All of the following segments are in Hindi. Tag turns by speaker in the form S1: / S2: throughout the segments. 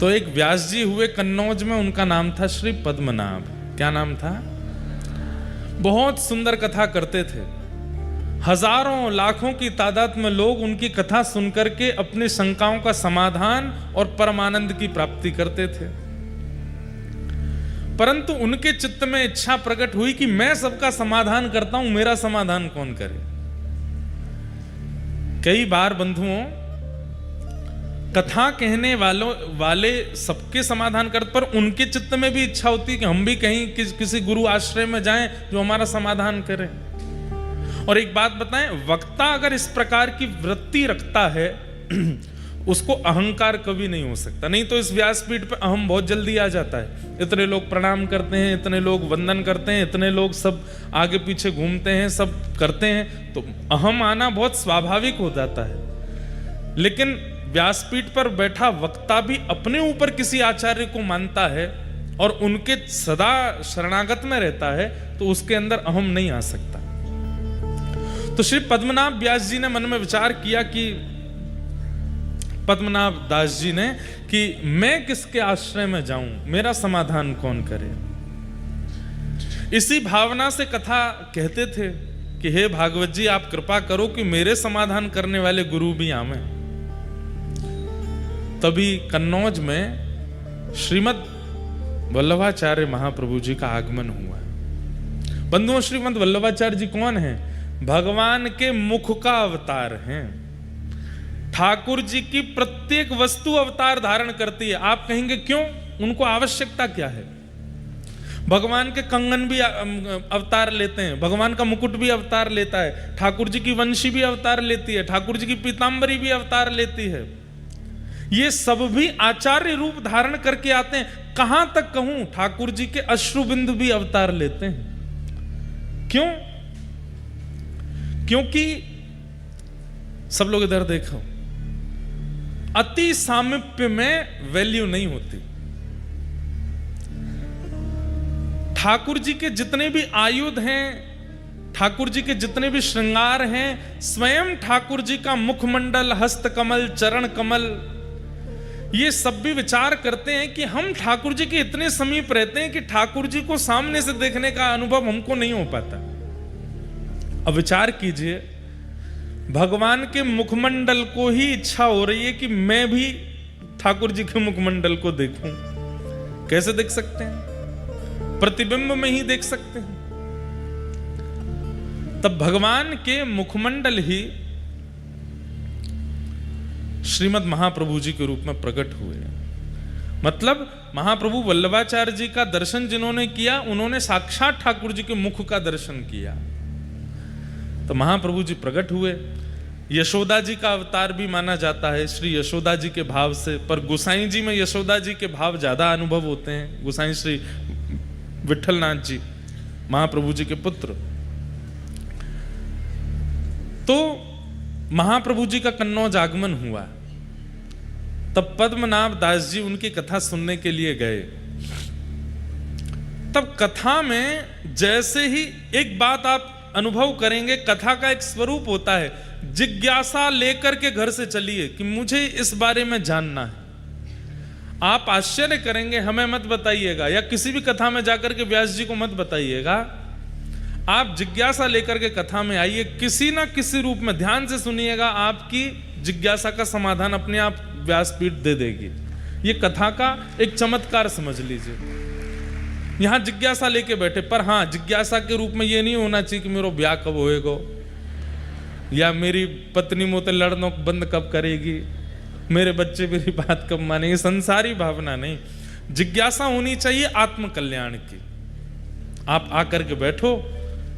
S1: तो एक व्यास जी हुए कन्नौज में, उनका नाम था श्री पद्मनाभ। क्या नाम था? बहुत सुंदर कथा करते थे। हजारों लाखों की तादाद में लोग उनकी कथा सुनकर के अपनी शंकाओं का समाधान और परमानंद की प्राप्ति करते थे। परंतु उनके चित्त में इच्छा प्रकट हुई कि मैं सबका समाधान करता हूं, मेरा समाधान कौन करे। कई बार बंधुओं, कथा कहने वाले सबके समाधान करते, पर उनके चित्त में भी इच्छा होती है कि हम भी कहीं किसी गुरु आश्रय में जाएं जो हमारा समाधान करे। और एक बात बताएं, वक्ता अगर इस प्रकार की वृत्ति रखता है उसको अहंकार कभी नहीं हो सकता। नहीं तो इस व्यासपीठ पे अहम बहुत जल्दी आ जाता है। इतने लोग प्रणाम करते हैं, इतने लोग वंदन करते हैं, इतने लोग सब आगे पीछे घूमते हैं, सब करते हैं, तो अहम आना बहुत स्वाभाविक हो जाता है। लेकिन व्यासपीठ पर बैठा वक्ता भी अपने ऊपर किसी आचार्य को मानता है और उनके सदा शरणागत में रहता है, तो उसके अंदर अहम नहीं आ सकता। तो श्री पद्मनाभ व्यास जी ने मन में विचार किया कि पद्मनाभ दास जी ने कि मैं किसके आश्रय में जाऊं, मेरा समाधान कौन करे। इसी भावना से कथा कहते थे कि हे भागवत जी, आप कृपा करो कि मेरे समाधान करने वाले गुरु भी आवे। तभी कन्नौज में श्रीमद वल्लभाचार्य महाप्रभु जी का आगमन हुआ। बंधुओं, श्रीमद वल्लभाचार्य जी कौन है? भगवान के मुख का अवतार हैं। ठाकुर जी की प्रत्येक वस्तु अवतार धारण करती है। आप कहेंगे क्यों? उनको आवश्यकता क्या है? भगवान के कंगन भी अवतार लेते हैं, भगवान का मुकुट भी अवतार लेता है, ठाकुर जी की वंशी भी अवतार लेती है, ठाकुर जी की पीतांबरी भी अवतार लेती है। ये सब भी आचार्य रूप धारण करके आते हैं। कहां तक कहूं, ठाकुर जी के अश्रुबिंदु भी अवतार लेते हैं। क्यों? क्योंकि सब लोग इधर देखो, अति सामीप्य में वैल्यू नहीं होती। ठाकुर जी के जितने भी आयुध हैं, ठाकुर जी के जितने भी श्रृंगार हैं, स्वयं ठाकुर जी का मुखमंडल, हस्त कमल, चरण कमल, ये सब भी विचार करते हैं कि हम ठाकुर जी के इतने समीप रहते हैं कि ठाकुर जी को सामने से देखने का अनुभव हमको नहीं हो पाता। अब विचार कीजिए, भगवान के मुखमंडल को ही इच्छा हो रही है कि मैं भी ठाकुर जी के मुखमंडल को देखूं। कैसे देख सकते हैं? प्रतिबिंब में ही देख सकते हैं। तब भगवान के मुखमंडल ही श्रीमद महाप्रभु जी के रूप में प्रकट हुए। मतलब महाप्रभु वल्लभाचार्य जी का दर्शन जिन्होंने किया, उन्होंने साक्षात ठाकुर जी के मुख का दर्शन किया। तो महाप्रभु जी प्रकट हुए। यशोदा जी का अवतार भी माना जाता है, श्री यशोदा जी के भाव से, पर गोसाई जी में यशोदा जी के भाव ज्यादा अनुभव होते हैं। गोसाई श्री विठलनाथ जी महाप्रभु जी के पुत्र। तो महाप्रभु जी का कन्नौज आगमन हुआ। तब पद्मनाभ दास जी उनकी कथा सुनने के लिए गए। तब कथा में जैसे ही एक बात आप अनुभव करेंगे, कथा का एक स्वरूप होता है, जिज्ञासा लेकर के घर से चलिए कि मुझे इस बारे में जानना है। आप आश्चर्य करेंगे, हमें मत बताइएगा, या किसी भी कथा में जाकर के व्यास जी को मत बताइएगा। आप जिज्ञासा लेकर के कथा में आइए, किसी ना किसी रूप में ध्यान से सुनिएगा, आपकी जिज्ञासा का समाधान अपने आप व्यासपीठ दे देगी। ये कथा का एक चमत्कार समझ लीजिए। यहां जिज्ञासा लेके बैठे, पर हां, जिज्ञासा के रूप में ये नहीं होना चाहिए कि मेरा ब्याह कब होएगा, या मेरी पत्नी मोते लड़ना बंद कब करेगी, मेरे बच्चे मेरी बात कब मानेंगे। संसारी भावना नहीं, जिज्ञासा होनी चाहिए आत्म कल्याण की। आप आकर के बैठो,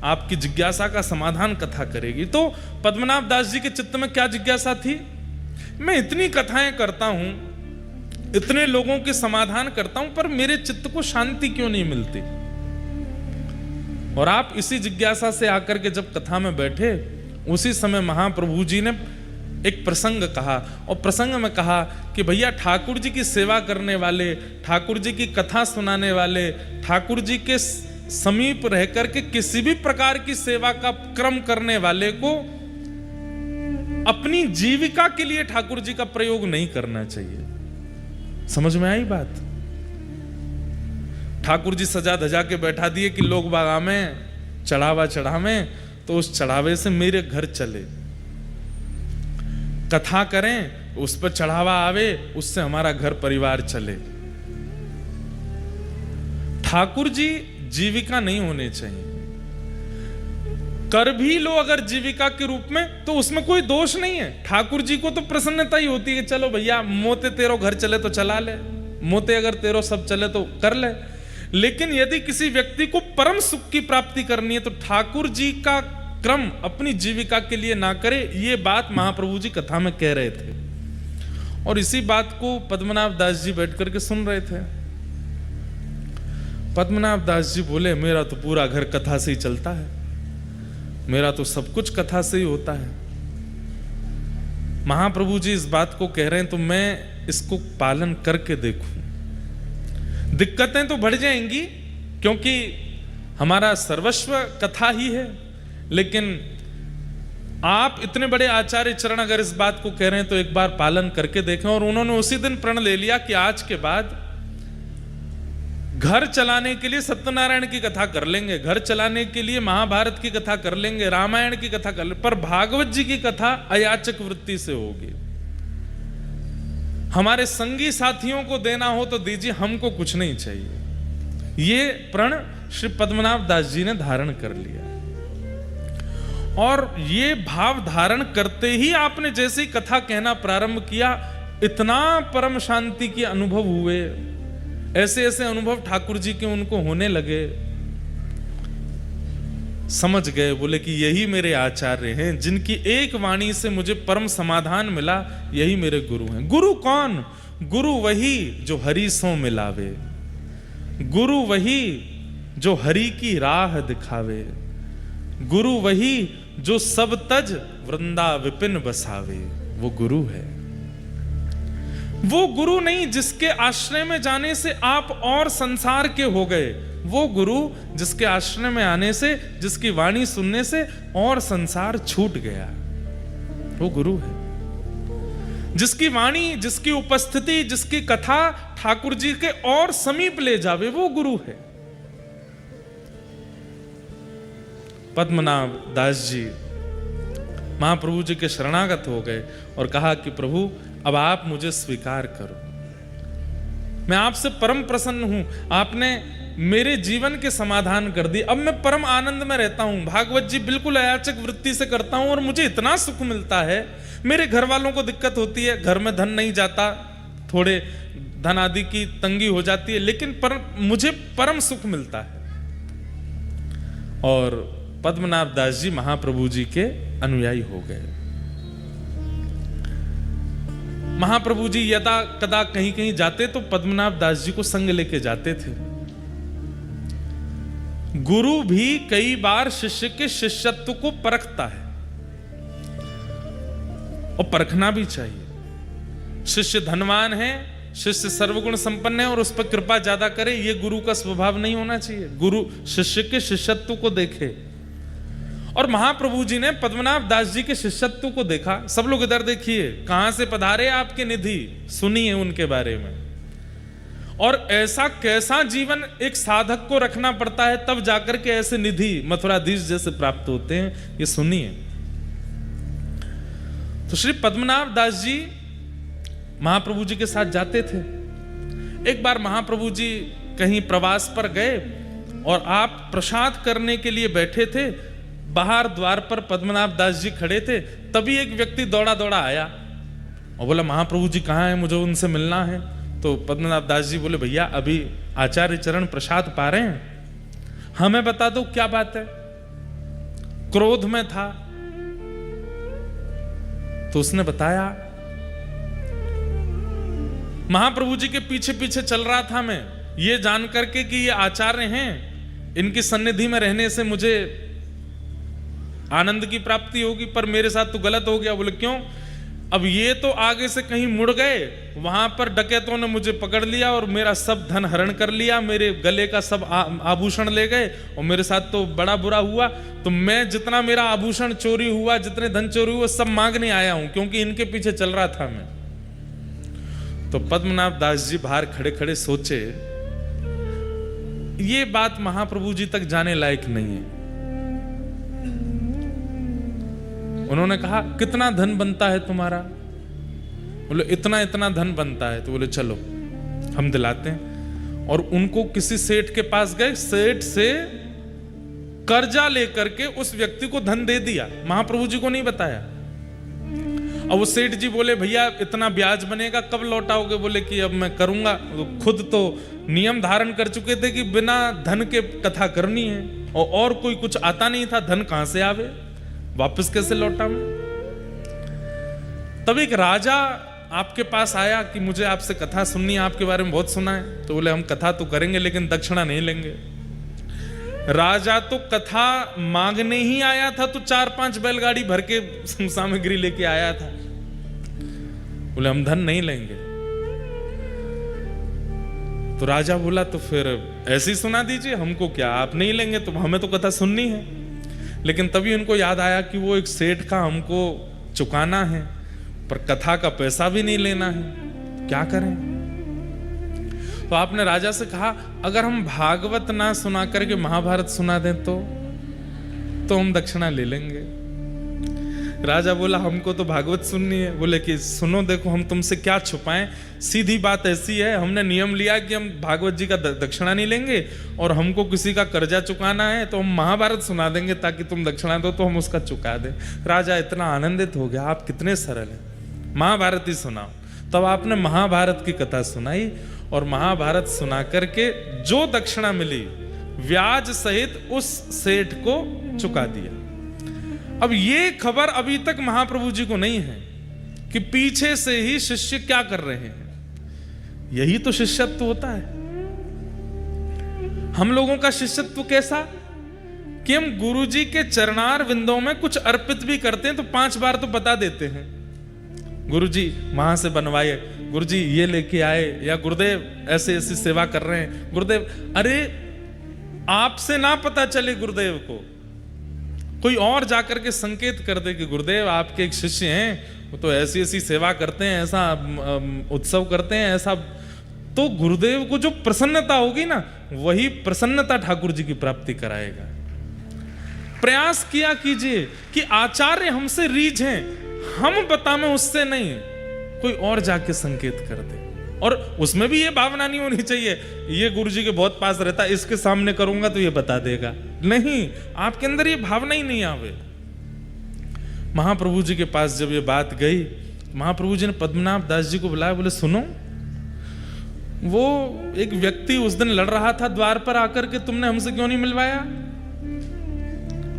S1: आपकी जिज्ञासा का समाधान कथा करेगी। तो पद्मनाभ दास जी के चित्त में क्या जिज्ञासा थी? मैं इतनी कथाएं करता हूं, इतने लोगों के समाधान करता हूं, पर मेरे चित्त को शांति क्यों नहीं मिलती? और आप इसी जिज्ञासा से आकर के जब कथा में बैठे, उसी समय महाप्रभु जी ने एक प्रसंग कहा, और प्रसंग में कहा कि भैया, ठाकुर जी की सेवा करने वाले, ठाकुर जी की कथा सुनाने वाले, ठाकुर जी के समीप रह करके किसी भी प्रकार की सेवा का क्रम करने वाले को अपनी जीविका के लिए ठाकुर जी का प्रयोग नहीं करना चाहिए। समझ में आई बात? ठाकुर जी सजा धजा के बैठा दिए कि लोग बागा में चढ़ावा चढ़ावे, तो उस चढ़ावे से मेरे घर चले, कथा करें, उस पर चढ़ावा आवे, उससे हमारा घर परिवार चले। ठाकुर जी जीविका नहीं होने चाहिए। कर भी लो अगर जीविका के रूप में तो उसमें कोई दोष नहीं है। ठाकुर जी को तो प्रसन्नता ही होती है कि चलो भैया मोते तेरो घर चले तो चला ले, मोते अगर तेरो सब चले तो कर ले। लेकिन यदि किसी व्यक्ति को परम सुख की प्राप्ति करनी है तो ठाकुर जी का क्रम अपनी जीविका के लिए ना करे। ये बात महाप्रभु जी कथा में कह रहे थे और इसी बात को पद्मनाभ दास जी बैठ करके सुन रहे थे। पद्मनाभ दास जी बोले, मेरा तो पूरा घर कथा से ही चलता है, मेरा तो सब कुछ कथा से ही होता है। महाप्रभु जी इस बात को कह रहे हैं तो मैं इसको पालन करके देखूं। दिक्कतें तो बढ़ जाएंगी क्योंकि हमारा सर्वस्व कथा ही है, लेकिन आप इतने बड़े आचार्य चरण अगर इस बात को कह रहे हैं तो एक बार पालन करके देखें। और उन्होंने उसी दिन प्रण ले लिया कि आज के बाद घर चलाने के लिए सत्यनारायण की कथा कर लेंगे, घर चलाने के लिए महाभारत की कथा कर लेंगे, रामायण की कथा कर लेंगे, पर भागवत जी की कथा अयाचक वृत्ति से होगी। हमारे संगी साथियों को देना हो तो दीजिए, हमको कुछ नहीं चाहिए। ये प्रण श्री पद्मनाभ दास जी ने धारण कर लिया और ये भाव धारण करते ही आपने जैसे ही कथा कहना प्रारंभ किया, इतना परम शांति के अनुभव हुए, ऐसे ऐसे अनुभव ठाकुर जी के उनको होने लगे। समझ गए, बोले कि यही मेरे आचार्य हैं, जिनकी एक वाणी से मुझे परम समाधान मिला, यही मेरे गुरु हैं। गुरु कौन? गुरु वही जो हरि सो मिलावे, गुरु वही जो हरि की राह दिखावे, गुरु वही जो सब तज वृंदा विपिन बसावे, वो गुरु है। वो गुरु नहीं जिसके आश्रय में जाने से आप और संसार के हो गए, वो गुरु जिसके आश्रय में आने से, जिसकी वाणी सुनने से और संसार छूट गया, वो गुरु है। जिसकी वाणी, जिसकी उपस्थिति, जिसकी कथा ठाकुर जी के और समीप ले जावे, वो गुरु है। पद्मनाभ दास जी महाप्रभु जी के शरणागत हो गए और कहा कि प्रभु अब आप मुझे स्वीकार करो, मैं आपसे परम प्रसन्न हूं, आपने मेरे जीवन के समाधान कर दी, अब मैं परम आनंद में रहता हूं, भागवत जी बिल्कुल अयाचक वृत्ति से करता हूं और मुझे इतना सुख मिलता है। मेरे घर वालों को दिक्कत होती है, घर में धन नहीं जाता, थोड़े धन आदि की तंगी हो जाती है, लेकिन मुझे परम सुख मिलता है। और पद्मनाभ दास जी महाप्रभु जी के अनुयायी हो गए। महाप्रभु जी यदा कदा कहीं कहीं जाते तो पद्मनाभ दास जी को संग लेके जाते थे। गुरु भी कई बार शिष्य के शिष्यत्व को परखता है और परखना भी चाहिए। शिष्य धनवान है, शिष्य सर्वगुण संपन्न है और उस पर कृपा ज्यादा करे, ये गुरु का स्वभाव नहीं होना चाहिए। गुरु शिष्य के शिष्यत्व को देखे और महाप्रभु जी ने पद्मनाभ दास जी के शिष्यत्व को देखा। सब लोग इधर देखिए, कहां से पधारे आपके निधि, सुनिए उनके बारे में। और ऐसा कैसा जीवन एक साधक को रखना पड़ता है तब जाकर के ऐसे निधि मथुराधीश जैसे प्राप्त होते हैं, ये सुनिए। तो श्री पद्मनाभ दास जी महाप्रभु जी के साथ जाते थे। एक बार महाप्रभु जी कहीं प्रवास पर गए और आप प्रसाद करने के लिए बैठे थे, बाहर द्वार पर पद्मनाभ दास जी खड़े थे, तभी एक व्यक्ति दौड़ा दौड़ा आया और बोला महाप्रभु जी कहाँ हैं, मुझे उनसे मिलना है। तो पद्मनाभ दास जी बोले भैया अभी आचार्य चरण प्रसाद पा रहे हैं, हमें बता दो क्या बात है। क्रोध में था तो उसने बताया महाप्रभु जी के पीछे पीछे चल रहा था मैं, ये जान करके कि ये आचार्य हैं, इनकी सन्निधि में रहने से मुझे आनंद की प्राप्ति होगी, पर मेरे साथ तो गलत हो गया। बोले क्यों? अब ये तो आगे से कहीं मुड़ गए, वहां पर डकैतों ने मुझे पकड़ लिया और मेरा सब धन हरण कर लिया, मेरे गले का सब आभूषण ले गए और मेरे साथ तो बड़ा बुरा हुआ। तो मैं जितना मेरा आभूषण चोरी हुआ, जितने धन चोरी हुआ, सब मांगने आया हूं, क्योंकि इनके पीछे चल रहा था मैं। तो पद्मनाभ दास जी बाहर खड़े खड़े सोचे, ये बात महाप्रभु जी तक जाने लायक नहीं है। उन्होंने कहा, कितना धन बनता है तुम्हारा? बोले इतना इतना धन बनता है। तो बोले चलो हम दिलाते हैं। और उनको किसी सेठ के पास गए, सेठ से कर्जा लेकर के उस व्यक्ति को धन दे दिया, महाप्रभु जी को नहीं बताया। अब वो सेठ जी बोले, भैया इतना ब्याज बनेगा, कब लौटाओगे? बोले कि अब मैं करूंगा। खुद तो नियम धारण कर चुके थे कि बिना धन के कथा करनी है, और कोई कुछ आता नहीं था, धन कहां से आवे, वापस कैसे लौटा मैं? तब एक राजा आपके पास आया कि मुझे आपसे कथा सुननी है, आपके बारे में बहुत सुना है। तो बोले हम कथा तो करेंगे लेकिन दक्षिणा नहीं लेंगे। राजा तो कथा मांगने ही आया था, तो 4-5 बैलगाड़ी भर के सामग्री लेके आया था। बोले हम धन नहीं लेंगे। तो राजा बोला तो फिर ऐसे ही सुना दीजिए, हमको क्या, आप नहीं लेंगे तो हमें तो कथा सुननी है। लेकिन तभी उनको याद आया कि वो एक सेठ का हमको चुकाना है, पर कथा का पैसा भी नहीं लेना है, क्या करें? तो आपने राजा से कहा, अगर हम भागवत ना सुना करके महाभारत सुना दें तो हम दक्षिणा ले लेंगे। राजा बोला, हमको तो भागवत सुननी है। बोले कि सुनो, देखो हम तुमसे क्या छुपाएं, सीधी बात ऐसी है, हमने नियम लिया कि हम भागवत जी का दक्षिणा नहीं लेंगे, और हमको किसी का कर्जा चुकाना है तो हम महाभारत सुना देंगे ताकि तुम दक्षिणा दो तो हम उसका चुका दें। राजा इतना आनंदित हो गया, आप कितने सरल हैं, महाभारत ही सुनाओ। तब आपने महाभारत की कथा सुनाई, और महाभारत सुना करके जो दक्षिणा मिली ब्याज सहित उस सेठ को चुका दिया। अब ये खबर अभी तक महाप्रभु जी को नहीं है कि पीछे से ही शिष्य क्या कर रहे हैं। यही तो शिष्यत्व होता है। हम लोगों का शिष्यत्व कैसा कि हम गुरु जी के चरणार विंदों में कुछ अर्पित भी करते हैं तो 5 बार तो बता देते हैं, गुरु जी वहां से बनवाए, गुरु जी ये लेके आए, या गुरुदेव ऐसे ऐसी सेवा कर रहे हैं। गुरुदेव, अरे आपसे ना पता चले गुरुदेव को, कोई और जाकर के संकेत कर दे कि गुरुदेव आपके एक शिष्य हैं, वो तो ऐसी ऐसी सेवा करते हैं, ऐसा उत्सव करते हैं, ऐसा, तो गुरुदेव को जो प्रसन्नता होगी ना, वही प्रसन्नता ठाकुर जी की प्राप्ति कराएगा। प्रयास किया कीजिए कि आचार्य हमसे रीझ हैं, हम बतावें उससे नहीं, कोई और जाके संकेत कर दे। और उसमें भी ये भावना नहीं होनी चाहिए ये गुरु जी के बहुत पास रहता है, इसके सामने करूंगा तो ये बता देगा। नहीं, आपके अंदर ये भावना ही नहीं आवे। महाप्रभु जी के पास जब ये बात गई, महाप्रभु जी ने पद्मनाभ दास जी को बुलाया, बोले सुनो, वो एक व्यक्ति उस दिन लड़ रहा था द्वार पर आकर के, तुमने हमसे क्यों नहीं मिलवाया?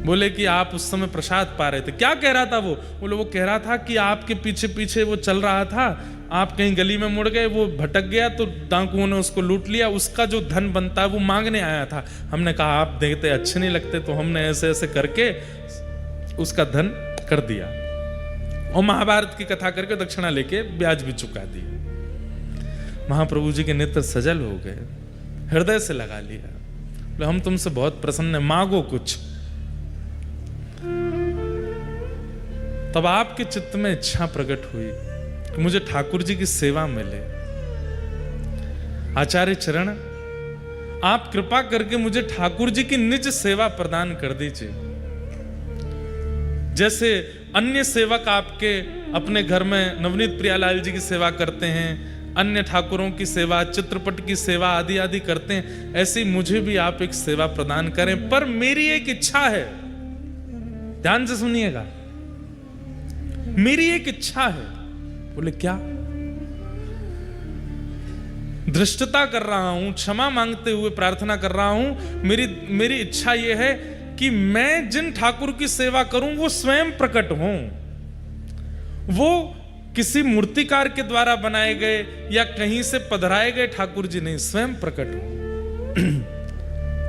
S1: बोले कि आप उस समय प्रसाद पा रहे थे। क्या कह रहा था वो? बोले वो कह रहा था कि आपके पीछे पीछे वो चल रहा था, आप कहीं गली में मुड़ गए, वो भटक गया तो डाकुओं ने उसको लूट लिया, उसका जो धन बनता है वो मांगने आया था। हमने कहा आप देखते अच्छे नहीं लगते, तो हमने ऐसे ऐसे करके उसका धन कर दिया, और महाभारत की कथा करके दक्षिणा लेके ब्याज भी चुका दिया। महाप्रभु जी के नेत्र सजल हो गए, हृदय से लगा लिया, बोले हम तुमसे बहुत प्रसन्न हैं, मांगो कुछ। तब आपके चित्त में इच्छा प्रकट हुई कि मुझे ठाकुर जी की सेवा मिले। आचार्य चरण, आप कृपा करके मुझे ठाकुर जी की निज सेवा प्रदान कर दीजिए। जैसे अन्य सेवक आपके अपने घर में नवनीत प्रियालाल जी की सेवा करते हैं, अन्य ठाकुरों की सेवा, चित्रपट की सेवा आदि आदि करते हैं, ऐसे मुझे भी आप एक सेवा प्रदान करें। पर मेरी एक इच्छा है, ध्यान से सुनिएगा, मेरी एक इच्छा है। बोले क्या? धृष्टता कर रहा हूं, क्षमा मांगते हुए प्रार्थना कर रहा हूं। मेरी इच्छा यह है कि मैं जिन ठाकुर की सेवा करूं वो स्वयं प्रकट हों, वो किसी मूर्तिकार के द्वारा बनाए गए या कहीं से पधराए गए ठाकुर जी नहीं, स्वयं प्रकट हो।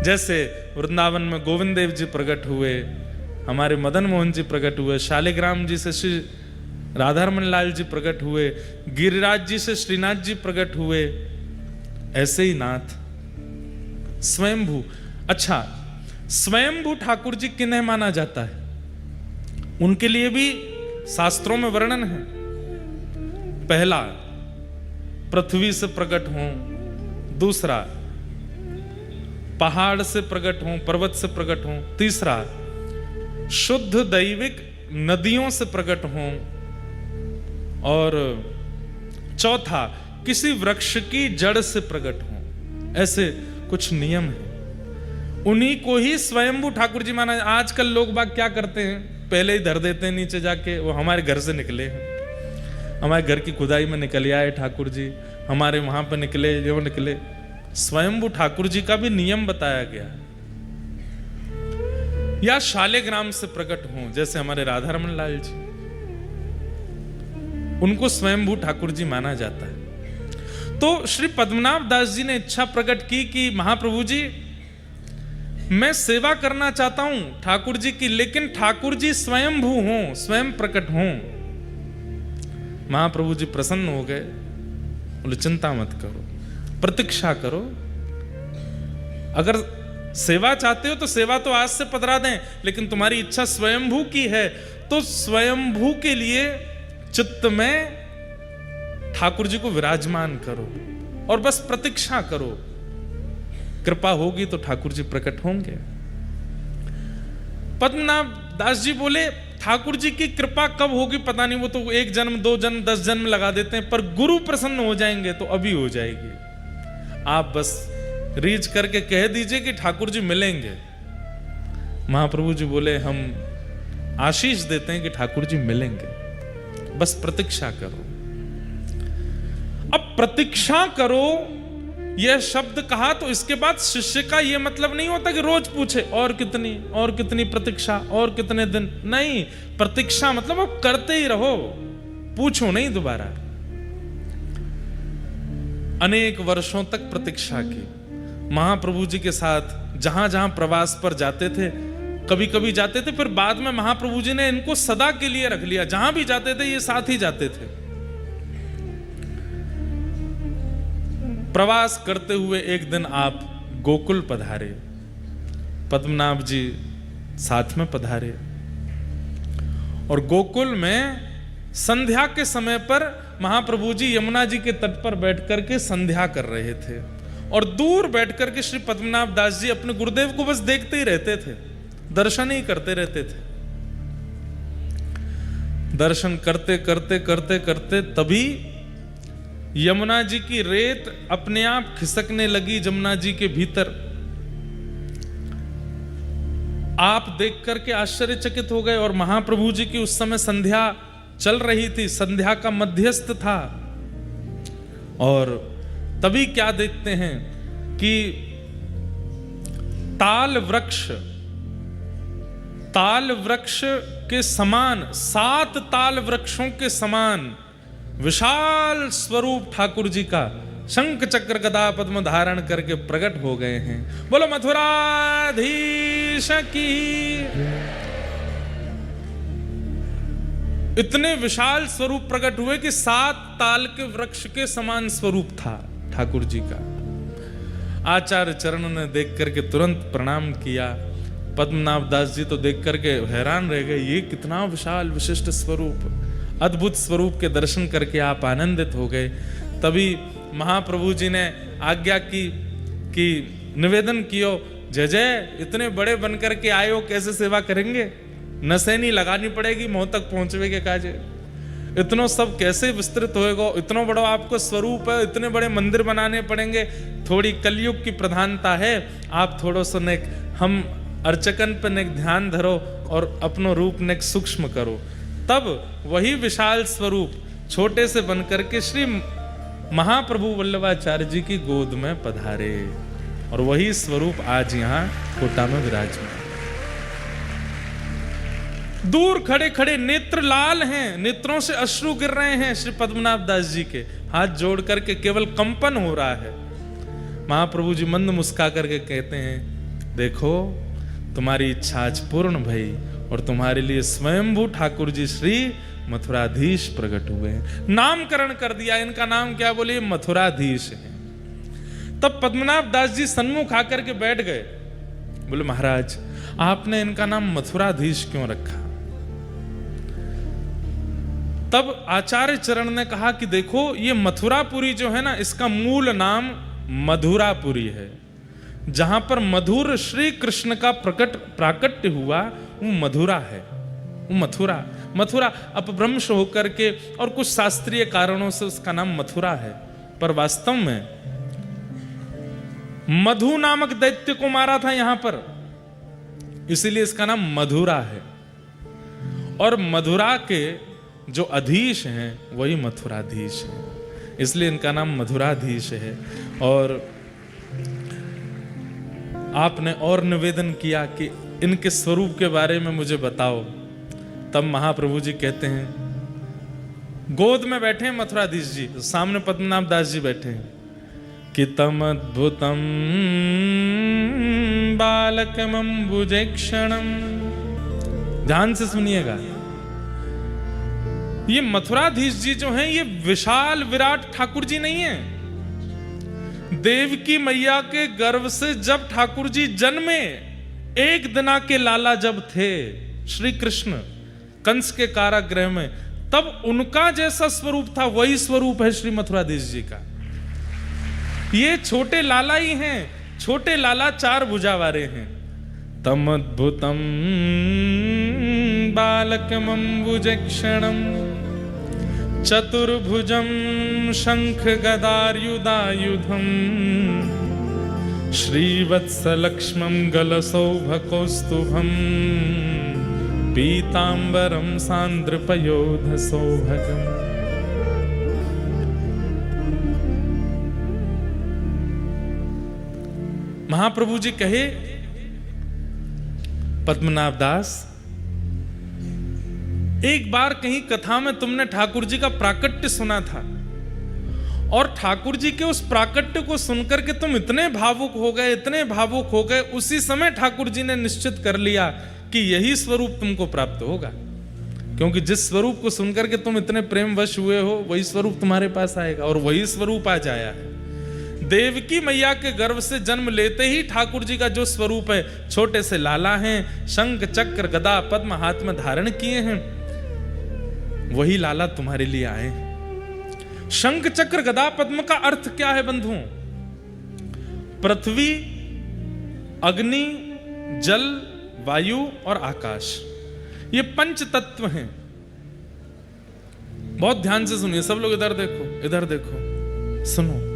S1: जैसे वृंदावन में गोविंद देव जी प्रकट हुए, हमारे मदन मोहन जी प्रकट हुए, शालिग्राम जी से श्री राधारमण लाल जी प्रकट हुए, गिरिराज जी से श्रीनाथ जी प्रकट हुए, ऐसे ही नाथ स्वयंभू। अच्छा, स्वयंभू ठाकुर जी किन्हें माना जाता है? उनके लिए भी शास्त्रों में वर्णन है। पहला, पृथ्वी से प्रकट हों, दूसरा पहाड़ से प्रकट हों, पर्वत से प्रकट हों, तीसरा शुद्ध दैविक नदियों से प्रकट हों, और चौथा किसी वृक्ष की जड़ से प्रकट हों। ऐसे कुछ नियम हैं, उन्हीं को ही स्वयंभू ठाकुर जी माना। आजकल लोग बाग क्या करते हैं, पहले ही धर देते हैं नीचे जाके, वो हमारे घर से निकले हैं, हमारे घर की खुदाई में निकल आए ठाकुर जी, हमारे वहां पे निकले, जो निकले। स्वयंभू ठाकुर जी का भी नियम बताया गया। या शालिग्राम से प्रकट हों, जैसे हमारे राधा रमन लाल जी, उनको स्वयंभू ठाकुर जी माना जाता है। तो श्री पद्मनाभ दास जी ने इच्छा प्रकट की कि महाप्रभु जी, मैं सेवा करना चाहता हूं ठाकुर जी की, लेकिन ठाकुर जी स्वयंभू हों, स्वयं प्रकट हों। महाप्रभु जी प्रसन्न हो गए, बोले चिंता मत करो, प्रतीक्षा करो। अगर सेवा चाहते हो तो सेवा तो आज से पधरा दें, लेकिन तुम्हारी इच्छा स्वयंभू की है तो स्वयंभू के लिए चित्त में ठाकुर जी को विराजमान करो और बस प्रतीक्षा करो, कृपा होगी तो ठाकुर जी प्रकट होंगे। पद्मनाभ दास जी बोले ठाकुर जी की कृपा कब होगी पता नहीं, वो तो 1 जन्म 2 जन्म 10 जन्म लगा देते हैं, पर गुरु प्रसन्न हो जाएंगे तो अभी हो जाएगी। आप बस रीच करके कह दीजिए कि ठाकुर जी मिलेंगे। महाप्रभु जी बोले हम आशीष देते हैं कि ठाकुर जी मिलेंगे, बस प्रतीक्षा करो। अब प्रतीक्षा करो यह शब्द कहा तो इसके बाद शिष्य का यह मतलब नहीं होता कि रोज पूछे और कितनी प्रतीक्षा और कितने दिन, नहीं। प्रतीक्षा मतलब अब करते ही रहो, पूछो नहीं दोबारा। अनेक वर्षों तक प्रतीक्षा की। महाप्रभु जी के साथ जहां जहां प्रवास पर जाते थे, कभी कभी जाते थे, फिर बाद में महाप्रभु जी ने इनको सदा के लिए रख लिया। जहां भी जाते थे ये साथ ही जाते थे। प्रवास करते हुए एक दिन आप गोकुल पधारे, पद्मनाभ जी साथ में पधारे, और गोकुल में संध्या के समय पर महाप्रभु जी यमुना जी के तट पर बैठ करके संध्या कर रहे थे, और दूर बैठ करके श्री पद्मनाभ दास जी अपने गुरुदेव को बस देखते ही रहते थे, दर्शन ही करते रहते थे। दर्शन करते करते करते करते तभी यमुना जी की रेत अपने आप खिसकने लगी जमुना जी के भीतर। आप देख करके आश्चर्यचकित हो गए, और महाप्रभु जी की उस समय संध्या चल रही थी, संध्या का मध्यस्थ था। और तभी क्या देखते हैं कि ताल वृक्ष के समान, 7 ताल वृक्षों के समान विशाल स्वरूप ठाकुर जी का शंख चक्र गदा पद्म धारण करके प्रकट हो गए हैं। बोलो मथुराधीश की। इतने विशाल स्वरूप प्रकट हुए कि 7 ताल के वृक्ष के समान स्वरूप था ठाकुर जी का। आचार्य चरण ने देख करके तुरंत प्रणाम किया। पद्मनाभ दास जी तो देख करके हैरान रह गए, ये कितना विशाल विशिष्ट स्वरूप, अद्भुत स्वरूप के दर्शन करके आप आनंदित हो गए। तभी महाप्रभु जी ने आज्ञा की कि निवेदन कियो, जय जय, इतने बड़े बनकर के आए हो, कैसे सेवा करेंगे? नसैनी लगानी पड़ेगी मोह तक पहुंचवे के काजे। इतनो सब कैसे विस्तृत होएगा? इतना बड़ा आपको स्वरूप है, इतने बड़े मंदिर बनाने पड़ेंगे। थोड़ी कलयुग की प्रधानता है, आप थोड़ो सो नेक हम अर्चकन पर नेक ध्यान धरो और अपनो रूप नेक सूक्ष्म करो। तब वही विशाल स्वरूप छोटे से बनकर के श्री महाप्रभु वल्लभाचार्य जी की गोद में पधारे, और वही स्वरूप आज यहाँ कोटा में विराजमान। दूर खड़े खड़े नेत्र लाल हैं, नेत्रों से अश्रु गिर रहे हैं श्री पद्मनाभ दास जी के, हाथ जोड़ करके केवल कंपन हो रहा है। महाप्रभु जी मंद मुस्का करके कहते हैं, देखो तुम्हारी इच्छा आज पूर्ण भई, और तुम्हारे लिए स्वयंभू ठाकुर जी श्री मथुराधीश प्रकट हुए हैं। नामकरण कर दिया, इनका नाम क्या बोले? मथुराधीश है। तब पद्मनाभ दास जी सन्मुख आकर के बैठ गए। बोले महाराज, आपने इनका नाम मथुराधीश क्यों रखा? तब आचार्य चरण ने कहा कि देखो ये मथुरापुरी जो है ना, इसका मूल नाम मधुरापुरी है। जहां पर मधुर श्री कृष्ण का प्राकट्य हुआ वो मधुरा है, वो मथुरा अपभ्रंश होकर के और कुछ शास्त्रीय कारणों से उसका नाम मथुरा है, पर वास्तव में मधु नामक दैत्य को मारा था यहां पर, इसीलिए इसका नाम मधुरा है। और मधुरा के जो अधीश हैं वही मथुराधीश है, इसलिए इनका नाम मधुराधीश है। और आपने और निवेदन किया कि इनके स्वरूप के बारे में मुझे बताओ। तब महाप्रभु जी कहते हैं, गोद में बैठे हैं मथुराधीश जी, सामने पद्मनाभ दास जी बैठे हैं, कि तम अद्भुतम बालकमंबुजेक्षणम। ध्यान से सुनिएगा, ये मथुराधीश जी जो हैं ये विशाल विराट ठाकुर जी नहीं है। देवकी मैया के गर्भ से जब ठाकुर जी जन्मे, एक दिना के लाला जब थे श्री कृष्ण कंस के कारागृह में, तब उनका जैसा स्वरूप था वही स्वरूप है श्री मथुराधीश जी का। ये छोटे लाला ही हैं, छोटे लाला 4 भुजा वाले हैं। तम अद्भुतम बालकमंबुजेक्षणम चतुर्भुजम शंख गदायुधायुधम श्रीवत्सलक्ष्मं गलसौभकौस्तुभम पीतांबरम सांद्रपयोधसौभगम। महाप्रभु जी कहे, पद्मनाभ दास, एक बार कहीं कथा में तुमने ठाकुर जी का प्राकट्य सुना था, और ठाकुर जी के उस प्राकट्य को सुनकर के तुम इतने भावुक हो गए, इतने भावुक हो गए, उसी समय ठाकुर जी ने निश्चित कर लिया कि यही स्वरूप तुमको प्राप्त होगा, क्योंकि जिस स्वरूप को सुनकर के तुम इतने प्रेमवश हुए हो वही स्वरूप तुम्हारे पास आएगा, और वही स्वरूप आज आया है। देवकी मैया के गर्भ से जन्म लेते ही ठाकुर जी का जो स्वरूप है, छोटे से लाला हैं, शंख चक्र गदा पद्म हाथ में धारण किए हैं, वही लाला तुम्हारे लिए आए। शंख चक्र गदा पद्म का अर्थ क्या है बंधुओं? पृथ्वी, अग्नि, जल, वायु और आकाश, ये 5 तत्व हैं। बहुत ध्यान से सुनिए सब लोग, इधर देखो, इधर देखो, सुनो।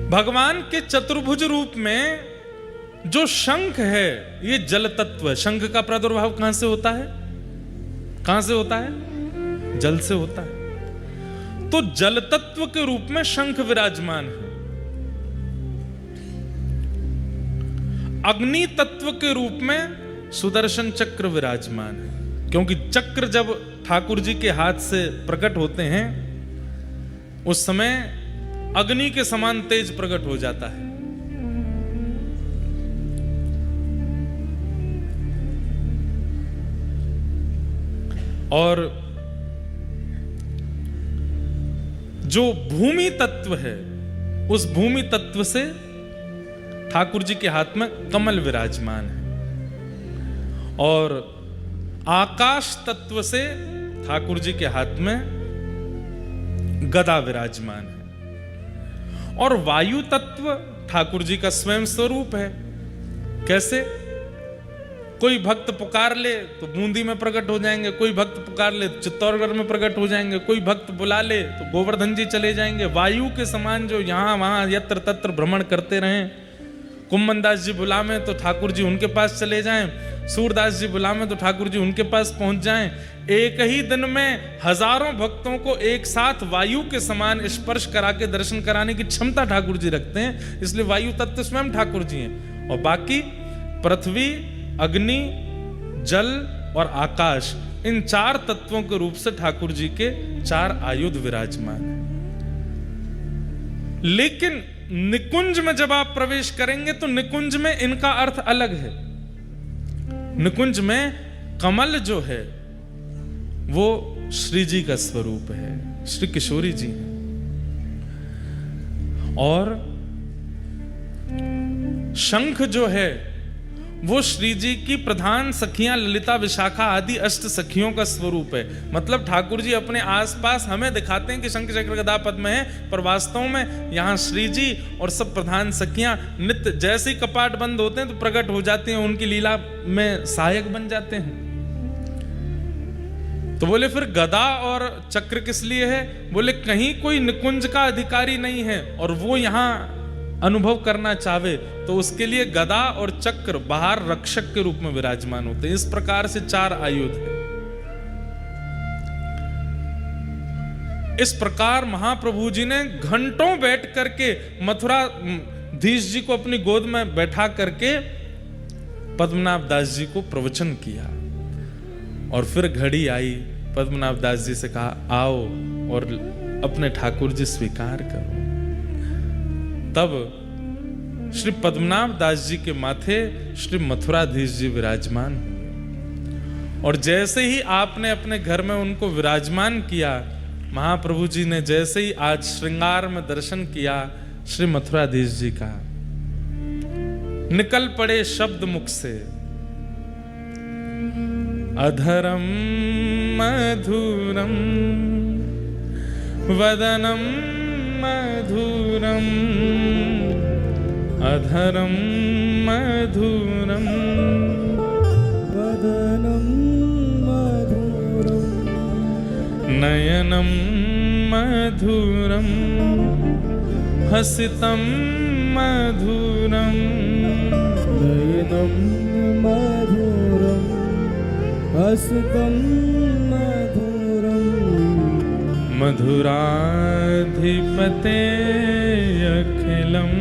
S1: भगवान के चतुर्भुज रूप में जो शंख है ये जल तत्व है। शंख का प्रादुर्भाव कहां से होता है? कहां से होता है? जल से होता है। तो जल तत्व के रूप में शंख विराजमान है। अग्नि तत्व के रूप में सुदर्शन चक्र विराजमान है, क्योंकि चक्र जब ठाकुर जी के हाथ से प्रकट होते हैं उस समय अग्नि के समान तेज प्रकट हो जाता है। और जो भूमि तत्व है, उस भूमि तत्व से ठाकुर जी के हाथ में कमल विराजमान है, और आकाश तत्व से ठाकुर जी के हाथ में गदा विराजमान है, और वायु तत्व ठाकुर जी का स्वयं स्वरूप है। कैसे? कोई भक्त पुकार ले तो बूंदी में प्रकट हो जाएंगे, कोई भक्त पुकार ले तो चित्तौड़गढ़ में प्रकट हो जाएंगे, कोई भक्त बुला ले तो गोवर्धन जी चले जाएंगे। वायु के समान जो यहाँ वहां यत्र तत्र भ्रमण करते रहें। कुम्मन दास जी बुला में तो ठाकुर जी उनके पास चले जाएं, सूरदास जी बुला में तो ठाकुर जी उनके पास पहुंच जाएं। एक ही दिन में हजारों भक्तों को एक साथ वायु के समान स्पर्श करा के दर्शन कराने की क्षमता ठाकुर जी रखते हैं, इसलिए वायु तत्व स्वयं ठाकुर जी हैं। और बाकी पृथ्वी, अग्नि, जल और आकाश, इन 4 तत्वों के रूप से ठाकुर जी के 4 आयुध विराजमान हैं। लेकिन निकुंज में जब आप प्रवेश करेंगे तो निकुंज में इनका अर्थ अलग है। निकुंज में कमल जो है वो श्री जी का स्वरूप है, श्री किशोरी जी हैं। और शंख जो है वो श्री जी की प्रधान सखियां ललिता विशाखा आदि अष्ट सखियों का स्वरूप है। मतलब ठाकुर जी अपने आसपास हमें दिखाते हैं कि शंख चक्र गदा पद्म है, पर वास्तव में यहाँ श्री जी और सब प्रधान सखियां नित्य जैसे ही कपाट बंद होते हैं तो प्रकट हो जाते हैं, उनकी लीला में सहायक बन जाते हैं। तो बोले फिर गदा और चक्र किस लिए है? बोले कहीं कोई निकुंज का अधिकारी नहीं है और वो यहाँ अनुभव करना चाहे तो उसके लिए गदा और चक्र बाहर रक्षक के रूप में विराजमान होते हैं। इस प्रकार से 4 आयुध है। इस प्रकार महाप्रभु जी ने घंटों बैठ करके मथुराधीश जी को अपनी गोद में बैठा करके पद्मनाभ दास जी को प्रवचन किया। और फिर घड़ी आई, पद्मनाभ दास जी से कहा आओ और अपने ठाकुर जी स्वीकार करो। तब श्री पद्मनाभ दास जी के माथे श्री मथुराधीश जी विराजमान हुए। और जैसे ही आपने अपने घर में उनको विराजमान किया, महाप्रभु जी ने जैसे ही आज श्रृंगार में दर्शन किया श्री मथुराधीश जी का, निकल पड़े शब्द मुख से, अधरम मधुरम वदनम मधुरम, अधरम मधुरम
S2: वदनम मधुरम,
S1: नयनम मधुरम हसितम मधुरम,
S2: नयनम मधुरम हसितम मधुरम,
S1: मधुराधिपते अखिलम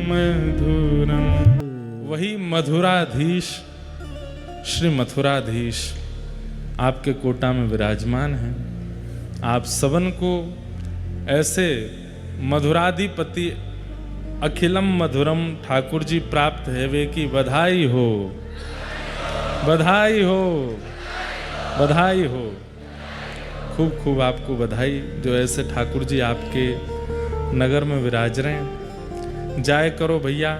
S1: मधुरम। वही मधुराधीश श्री मथुराधीश आपके कोटा में विराजमान हैं। आप सबन को ऐसे मधुराधिपति अखिलम मधुरम ठाकुर जी प्राप्त है वे की बधाई हो, बधाई हो, बधाई हो। खूब खूब आपको बधाई जो ऐसे ठाकुर जी आपके नगर में विराज रहे हैं। जाए करो भैया,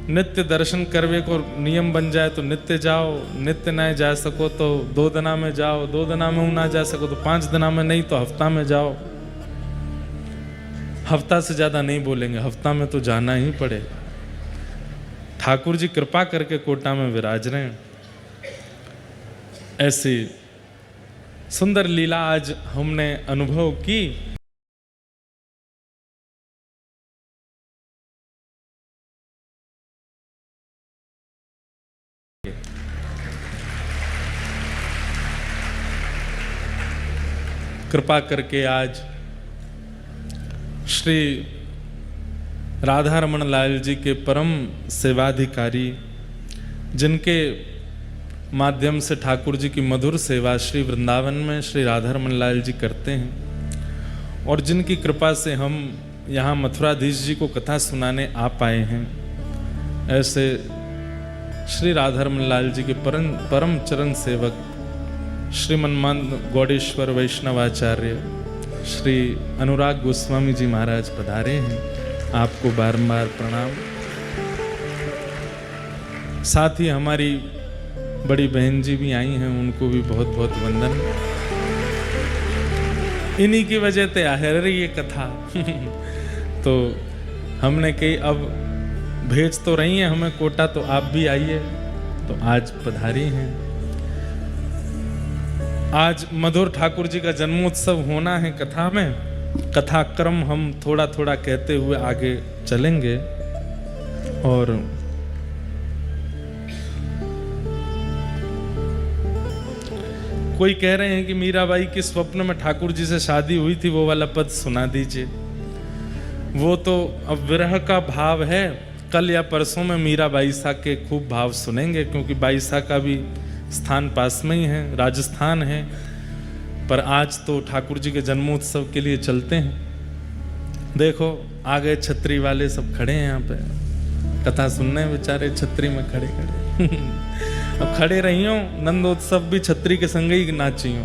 S1: नित्य दर्शन करवे को नियम बन जाए तो नित्य जाओ, नित्य ना जा सको तो 2 दिना में जाओ, 2 दिना में ना जा सको तो 5 दिना में, नहीं तो हफ्ता में जाओ। हफ्ता से ज्यादा नहीं बोलेंगे, हफ्ता में तो जाना ही पड़ेगा। ठाकुर जी कृपा करके कोटा में विराज रहे हैं। ऐसी सुंदर लीला आज हमने अनुभव की। कृपा करके आज श्री राधा रमन लाल जी के परम सेवाधिकारी, जिनके माध्यम से ठाकुर जी की मधुर सेवा श्री वृंदावन में श्री राधा रमन लाल जी करते हैं, और जिनकी कृपा से हम यहाँ मथुराधीश जी को कथा सुनाने आ पाए हैं, ऐसे श्री राधा रमन लाल जी के परम चरण सेवक श्री मनमांद गौड़ेश्वर वैष्णवाचार्य श्री अनुराग गोस्वामी जी महाराज पधारे हैं। आपको बारंबार प्रणाम। साथ ही हमारी बड़ी बहन जी भी आई हैं, उनको भी बहुत बहुत वंदन। इन्हीं की वजह से आहर रही ये कथा तो हमने कही अब भेज तो रही हैं हमें कोटा, तो आप भी आइए। तो आज पधारी हैं। आज मधुर ठाकुर जी का जन्मोत्सव होना है कथा में। कथा क्रम हम थोड़ा थोड़ा कहते हुए आगे चलेंगे। और कोई कह रहे हैं कि मीराबाई के स्वप्न में ठाकुर जी से शादी हुई थी, वो वाला पद सुना दीजिए। वो तो अब विरह का भाव है। कल या परसों में मीरा बाईसा के खूब भाव सुनेंगे, क्योंकि बाईसा का भी स्थान पास में ही है, राजस्थान है। पर आज तो ठाकुर जी के जन्मोत्सव के लिए चलते हैं। देखो आ गए छतरी वाले सब खड़े हैं यहाँ पे, कथा सुनने बेचारे छतरी में खड़े खड़े अब खड़े रही हो, नंदोत्सव भी छतरी के संग ही नाची हो।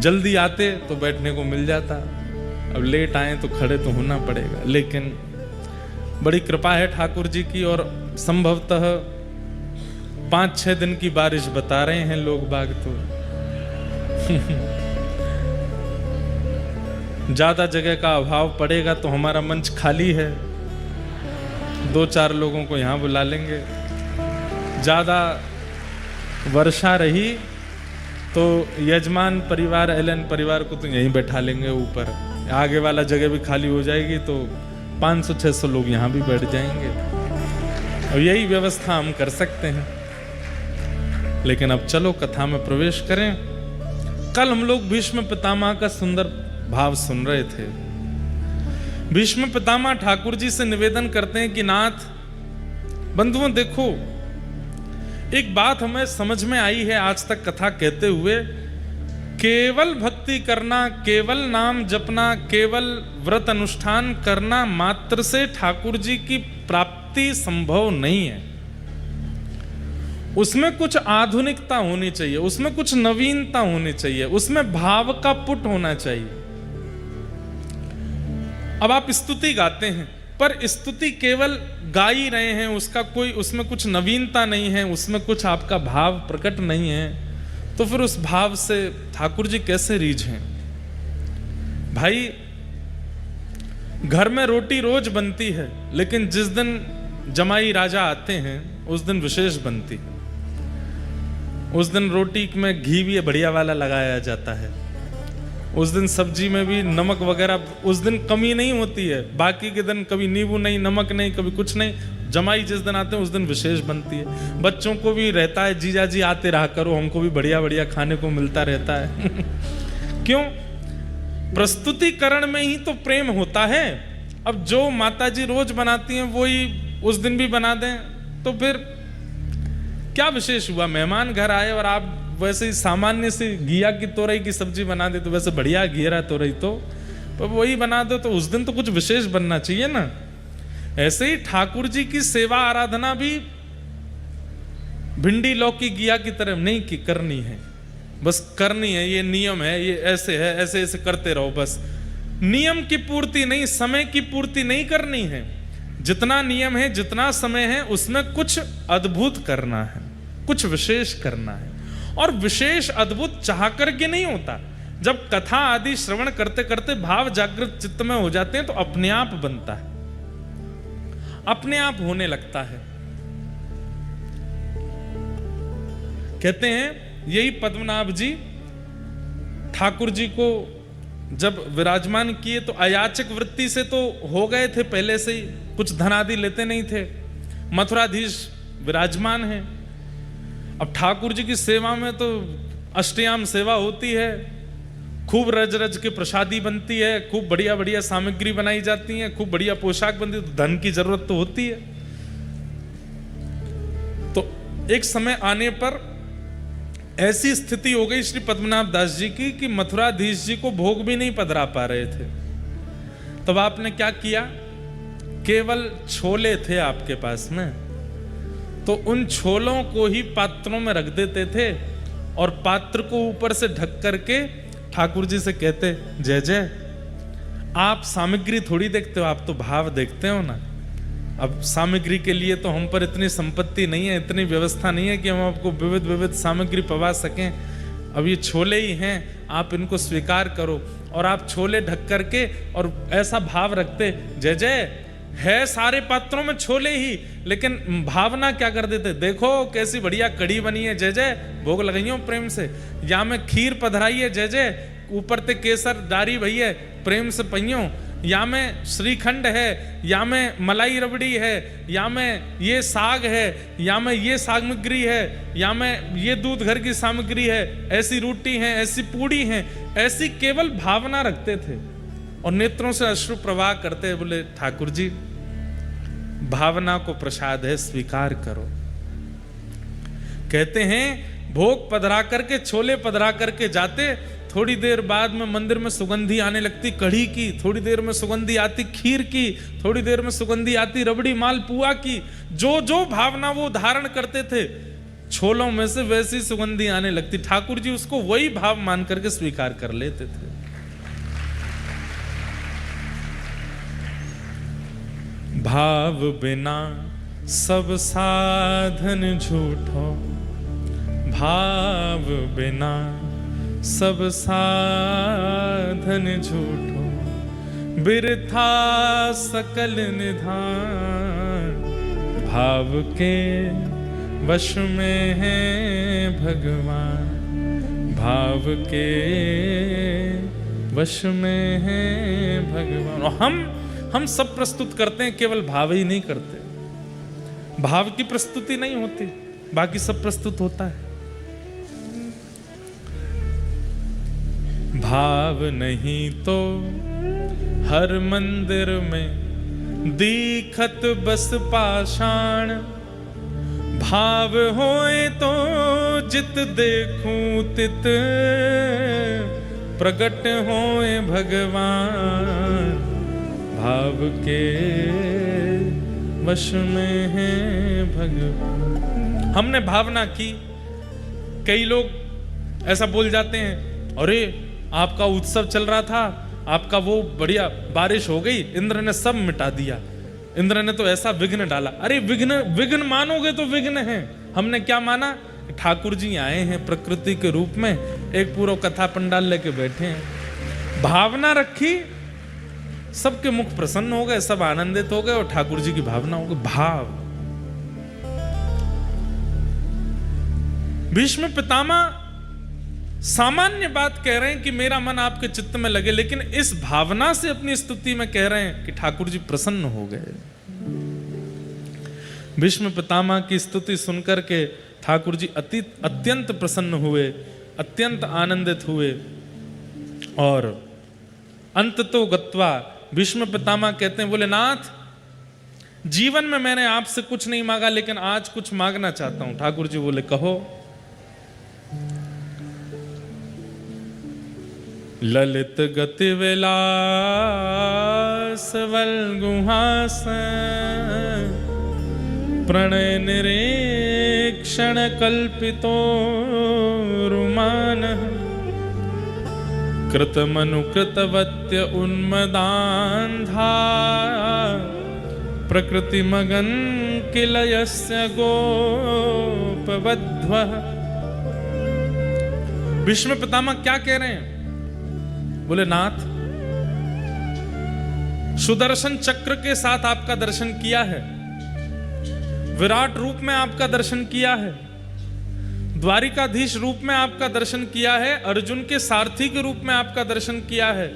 S1: जल्दी आते तो बैठने को मिल जाता, अब लेट आए तो खड़े तो होना पड़ेगा। लेकिन बड़ी कृपा है ठाकुर जी की, और संभवतः 5-6 दिन की बारिश बता रहे हैं लोग बाग तो। ज्यादा जगह का अभाव पड़ेगा तो हमारा मंच खाली है, 2-4 लोगों को यहां बुला लेंगे। ज्यादा वर्षा रही तो यजमान परिवार, एलन परिवार को तो यहीं बैठा लेंगे ऊपर, आगे वाला जगह भी खाली हो जाएगी तो 500-600 लोग यहाँ भी बैठ जाएंगे, और यही व्यवस्था हम कर सकते हैं। लेकिन अब चलो कथा में प्रवेश करें। कल हम लोग भीष्म पितामह का सुंदर भाव सुन रहे थे। भीष्म पितामह ठाकुर जी से निवेदन करते हैं कि नाथ, बंधुओं देखो, एक बात हमें समझ में आई है आज तक कथा कहते हुए, केवल भक्ति करना, केवल नाम जपना, केवल व्रत अनुष्ठान करना मात्र से ठाकुर जी की प्राप्ति संभव नहीं है। उसमें कुछ आधुनिकता होनी चाहिए, उसमें कुछ नवीनता होनी चाहिए, उसमें भाव का पुट होना चाहिए। अब आप स्तुति गाते हैं, पर स्तुति केवल गा ही रहे हैं, उसका कोई, उसमें कुछ नवीनता नहीं है, उसमें कुछ आपका भाव प्रकट नहीं है, तो फिर उस भाव से ठाकुर जी कैसे रीझें? भाई, घर में रोटी रोज बनती है, लेकिन जिस दिन जमाई राजा आते हैं उस दिन विशेष बनती है। उस दिन रोटी में घी भी बढ़िया वाला लगाया जाता है, उस दिन सब्जी में भी नमक वगैरह उस दिन कमी नहीं होती है। बाकी के दिन कभी नींबू नहीं, नमक नहीं, कभी कुछ नहीं। जमाई जिस दिन आते हैं उस दिन विशेष बनती है। बच्चों को भी रहता है, जीजा जी आते रहा करो, हमको भी बढ़िया बढ़िया खाने को मिलता रहता है। क्यों? प्रस्तुतिकरण में ही तो प्रेम होता है। अब जो माता जी रोज बनाती हैं वही उस दिन भी बना दें तो फिर क्या विशेष हुआ? मेहमान घर आए और आप वैसे ही सामान्य से घिया की तोरई की सब्जी बना दे तो वैसे बढ़िया घेरा तोरई तो वही बना दो, तो उस दिन तो कुछ विशेष बनना चाहिए ना। ऐसे ही ठाकुर जी की सेवा आराधना भी भिंडी लौकी घिया की तरह नहीं की करनी है, बस करनी है। ये नियम है, ये ऐसे है, ऐसे ऐसे करते रहो। बस नियम की पूर्ति नहीं, समय की पूर्ति नहीं करनी है। जितना नियम है, जितना समय है, उसमें कुछ अद्भुत करना है, कुछ विशेष करना है। और विशेष अद्भुत चाह करके नहीं होता। जब कथा आदि श्रवण करते करते भाव जागृत चित्त में हो जाते हैं तो अपने आप बनता है, अपने आप होने लगता है। कहते हैं यही पद्मनाभ जी ठाकुर जी को जब विराजमान किए तो अयाचक वृत्ति से तो हो गए थे पहले से ही, कुछ धन आदि लेते नहीं थे। मथुराधीश विराजमान है। अब ठाकुर जी की सेवा में तो अष्टयाम सेवा होती है, खूब रज रज के प्रसादी बनती है, खूब बढ़िया बढ़िया सामग्री बनाई जाती है, खूब बढ़िया पोशाक बनती है, तो धन की जरूरत तो होती है। तो एक समय आने पर ऐसी स्थिति हो गई श्री पद्मनाभ दास जी की कि मथुराधीश जी को भोग भी नहीं पधरा पा रहे थे। तब आपने क्या किया? केवल छोले थे आपके पास में, तो उन छोलों को ही पात्रों में रख देते थे और पात्र को ऊपर से ढक करके ठाकुर जी से कहते, जय जय। आप सामग्री थोड़ी देखते हो, आप तो भाव देखते हो ना। अब सामग्री के लिए तो हम पर इतनी संपत्ति नहीं है, इतनी व्यवस्था नहीं है कि हम आपको विविध विविध सामग्री पवा सकें। अब ये छोले ही हैं, आप इनको स्वीकार करो। और आप छोले ढक करके और ऐसा भाव रखते, जय जय। है सारे पात्रों में छोले ही, लेकिन भावना क्या कर देते, देखो कैसी बढ़िया कड़ी बनी है, जय जय, भोग लगाइयो प्रेम से। या में खीर पधराई है, जय जय, ऊपर ते केसर डारी भैया प्रेम से पहियो। या में श्रीखंड है, या में मलाई रबड़ी है, या में ये साग है, या में ये सामग्री है, या में ये दूध घर की सामग्री है, ऐसी रोटी है, ऐसी पूड़ी है। ऐसी केवल भावना रखते थे और नेत्रों से अश्रु प्रवाह करते, बोले ठाकुर जी भावना को प्रसाद है, स्वीकार करो। कहते हैं भोग पधरा करके, छोले पधरा करके जाते, थोड़ी देर बाद में मंदिर में सुगंधी आने लगती कढ़ी की, थोड़ी देर में सुगंधी आती खीर की, थोड़ी देर में सुगंधी आती रबड़ी मालपुआ की। जो जो भावना वो धारण करते थे छोलों में से वैसी सुगंधी आने लगती। ठाकुर जी उसको वही भाव मान करके स्वीकार कर लेते थे। भाव बिना सब साधन झूठो, भाव बिना सब साधन झूठो, बिरथा सकल निधान, भाव के वश में है भगवान, भाव के वश में है भगवान। और हम सब प्रस्तुत करते हैं, केवल भाव ही नहीं करते। भाव की प्रस्तुति नहीं होती, बाकी सब प्रस्तुत होता है। भाव नहीं तो हर मंदिर में दीखत बस पाषाण, भाव होए तो जित देखूं तित प्रगट होए भगवान, भाव के वश में है भगवान। हमने भावना की, कई लोग ऐसा बोल जाते हैं, अरे आपका उत्सव चल रहा था, आपका वो बढ़िया बारिश हो गई, इंद्र ने सब मिटा दिया, इंद्र ने तो ऐसा विघ्न डाला। अरे विघ्न मानोगे तो विघ्न है। हमने क्या माना? ठाकुर जी आए हैं प्रकृति के रूप में, एक पूरा कथा पंडाल लेके बैठे हैं। भावना रखी, सबके मुख प्रसन्न हो गए, सब आनंदित हो गए और ठाकुर जी की भावना हो गई। भाव। भीष्म पितामह सामान्य बात कह रहे हैं कि मेरा मन आपके चित्त में लगे, लेकिन इस भावना से अपनी स्तुति में कह रहे हैं कि ठाकुर जी प्रसन्न हो गए। भीष्म पितामह की स्तुति सुनकर के ठाकुर जी अत्यंत प्रसन्न हुए, अत्यंत आनंदित हुए। और अंततो गत्वा भीष्म पितामह कहते हैं, बोले नाथ, जीवन में मैंने आपसे कुछ नहीं मांगा, लेकिन आज कुछ मांगना चाहता हूं। ठाकुर जी बोले, कहो। ललित गति विलास वल्गुहास, प्रणय निरीक्षण कल्पितो रुमान, कृतमनुकृतवत्य उन्मदान्धा, प्रकृति मगन किल यस्य गोपवध्वः। भीष्म पितामह क्या कह रहे हैं? बोले नाथ, सुदर्शन चक्र के साथ आपका दर्शन किया है, विराट रूप में आपका दर्शन किया है, द्वारिकाधीश रूप में आपका दर्शन किया है, अर्जुन के सारथी के रूप में आपका दर्शन किया है,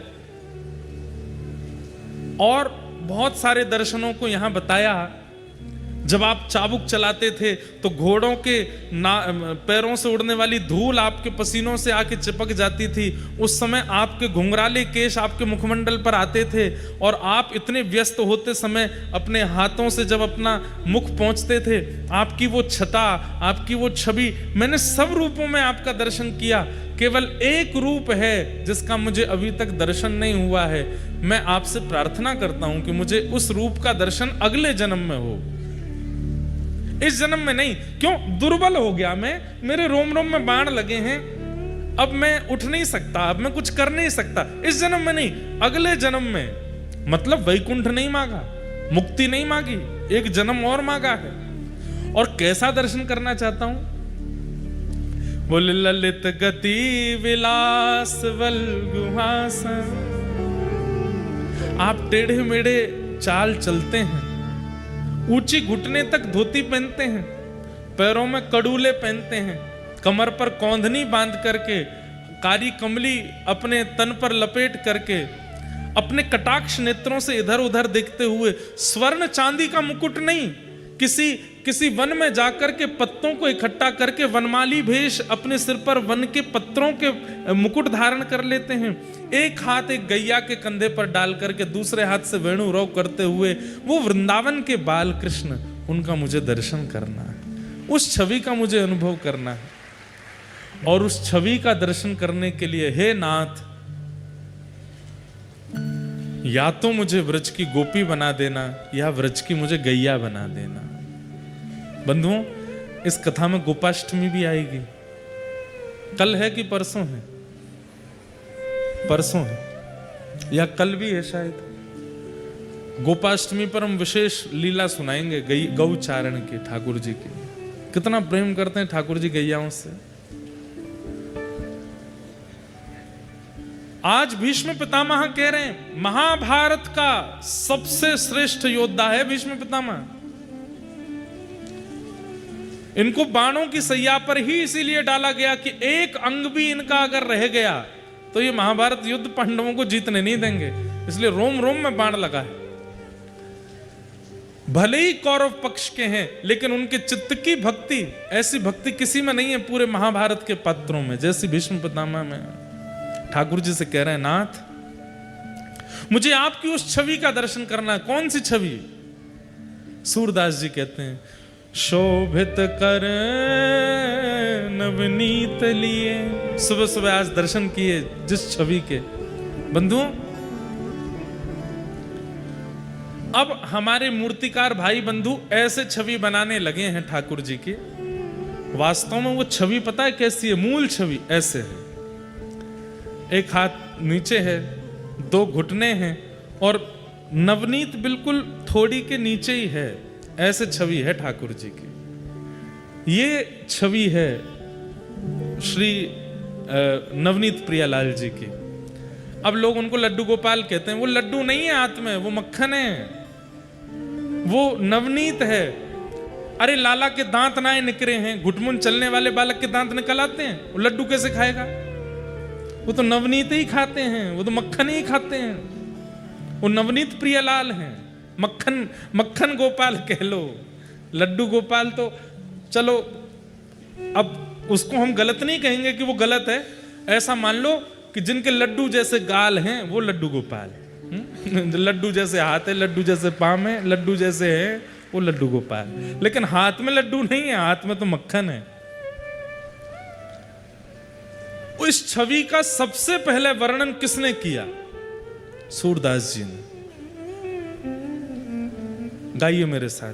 S1: और बहुत सारे दर्शनों को यहां बताया। जब आप चाबुक चलाते थे तो घोड़ों के पैरों से उड़ने वाली धूल आपके पसीनों से आके चिपक जाती थी। उस समय आपके घुंघराले केश आपके मुखमंडल पर आते थे, और आप इतने व्यस्त होते समय अपने हाथों से जब अपना मुख पहुंचते थे, आपकी वो छटा, आपकी वो छवि, मैंने सब रूपों में आपका दर्शन किया। केवल एक रूप है जिसका मुझे अभी तक दर्शन नहीं हुआ है। मैं आपसे प्रार्थना करता हूं कि मुझे उस रूप का दर्शन अगले जन्म में हो, इस जन्म में नहीं। क्यों? दुर्बल हो गया मैं, मेरे रोम रोम में बाण लगे हैं, अब मैं उठ नहीं सकता, अब मैं कुछ कर नहीं सकता। इस जन्म में नहीं, अगले जन्म में। मतलब वैकुंठ नहीं मांगा, मुक्ति नहीं मांगी, एक जन्म और मांगा है। और कैसा दर्शन करना चाहता हूं? बोले ललित गति विलास वल्गुहास। आप टेढ़े मेढ़े चाल चलते हैं, ऊंची घुटने तक धोती पहनते हैं, पैरों में कड़ूले पहनते हैं, कमर पर कौंधनी बांध करके, कारी कमली अपने तन पर लपेट करके, अपने कटाक्ष नेत्रों से इधर उधर देखते हुए, स्वर्ण चांदी का मुकुट नहीं, किसी वन में जाकर के पत्तों को इकट्ठा करके वनमाली भेष अपने सिर पर वन के पत्रों के मुकुट धारण कर लेते हैं। एक हाथ एक गैया के कंधे पर डाल करके दूसरे हाथ से वेणु रव करते हुए वो वृंदावन के बाल कृष्ण, उनका मुझे दर्शन करना है, उस छवि का मुझे अनुभव करना है। और उस छवि का दर्शन करने के लिए हे नाथ, या तो मुझे व्रज की गोपी बना देना या व्रज की मुझे गैया बना देना। बंधुओं, इस कथा में गोपाष्टमी भी आएगी। कल है कि परसों है? परसों है या कल भी है शायद। गोपाष्टमी पर हम विशेष लीला सुनाएंगे गौचारण की, ठाकुर जी की। कितना प्रेम करते हैं ठाकुर जी गैयाओं से। आज भीष्म पितामह कह रहे हैं महाभारत का सबसे श्रेष्ठ योद्धा है भीष्म पितामह। इनको बाणों की सैया पर ही इसीलिए डाला गया कि एक अंग भी इनका अगर रह गया तो ये महाभारत युद्ध पांडवों को जीतने नहीं देंगे, इसलिए रोम रोम में बाण लगा है। भले ही कौरव पक्ष के हैं, लेकिन उनके चित्त की भक्ति, ऐसी भक्ति किसी में नहीं है पूरे महाभारत के पात्रों में जैसी भीष्म पितामह में। ठाकुर जी से कह रहे हैं नाथ मुझे आपकी उस छवि का दर्शन करना है। कौन सी छवि? सूरदास जी कहते हैं शोभित कर नवनीत लिए। सुबह सुबह आज दर्शन किए जिस छवि के। बंधुओं, अब हमारे मूर्तिकार भाई बंधु ऐसे छवि बनाने लगे हैं ठाकुर जी की। वास्तव में वो छवि पता है कैसी है? मूल छवि ऐसे है, एक हाथ नीचे है, दो घुटने हैं और नवनीत बिल्कुल थोड़ी के नीचे ही है। ऐसे छवि है ठाकुर जी की। ये छवि है श्री नवनीत प्रियालाल जी की। अब लोग उनको लड्डू गोपाल कहते हैं। वो लड्डू नहीं है हाथ में, वो मक्खन है, वो नवनीत है। अरे लाला के दांत नाए निकले हैं, घुटमुन चलने वाले बालक के दांत निकल आते हैं, वो लड्डू कैसे खाएगा? वो तो नवनीत ही खाते हैं, वो तो मक्खन ही खाते हैं। वो नवनीत प्रियलाल हैं, मक्खन गोपाल कह लो। लड्डू गोपाल तो चलो अब उसको हम गलत नहीं कहेंगे कि वो गलत है। ऐसा मान लो कि जिनके लड्डू जैसे गाल हैं वो लड्डू गोपाल, लड्डू जैसे हाथ है, लड्डू जैसे पाँव है, लड्डू जैसे है वो लड्डू गोपाल। लेकिन हाथ में लड्डू नहीं है, हाथ में तो मक्खन है। इस छवि का सबसे पहले वर्णन किसने किया? सूरदास जी ने। गाइए मेरे साथ।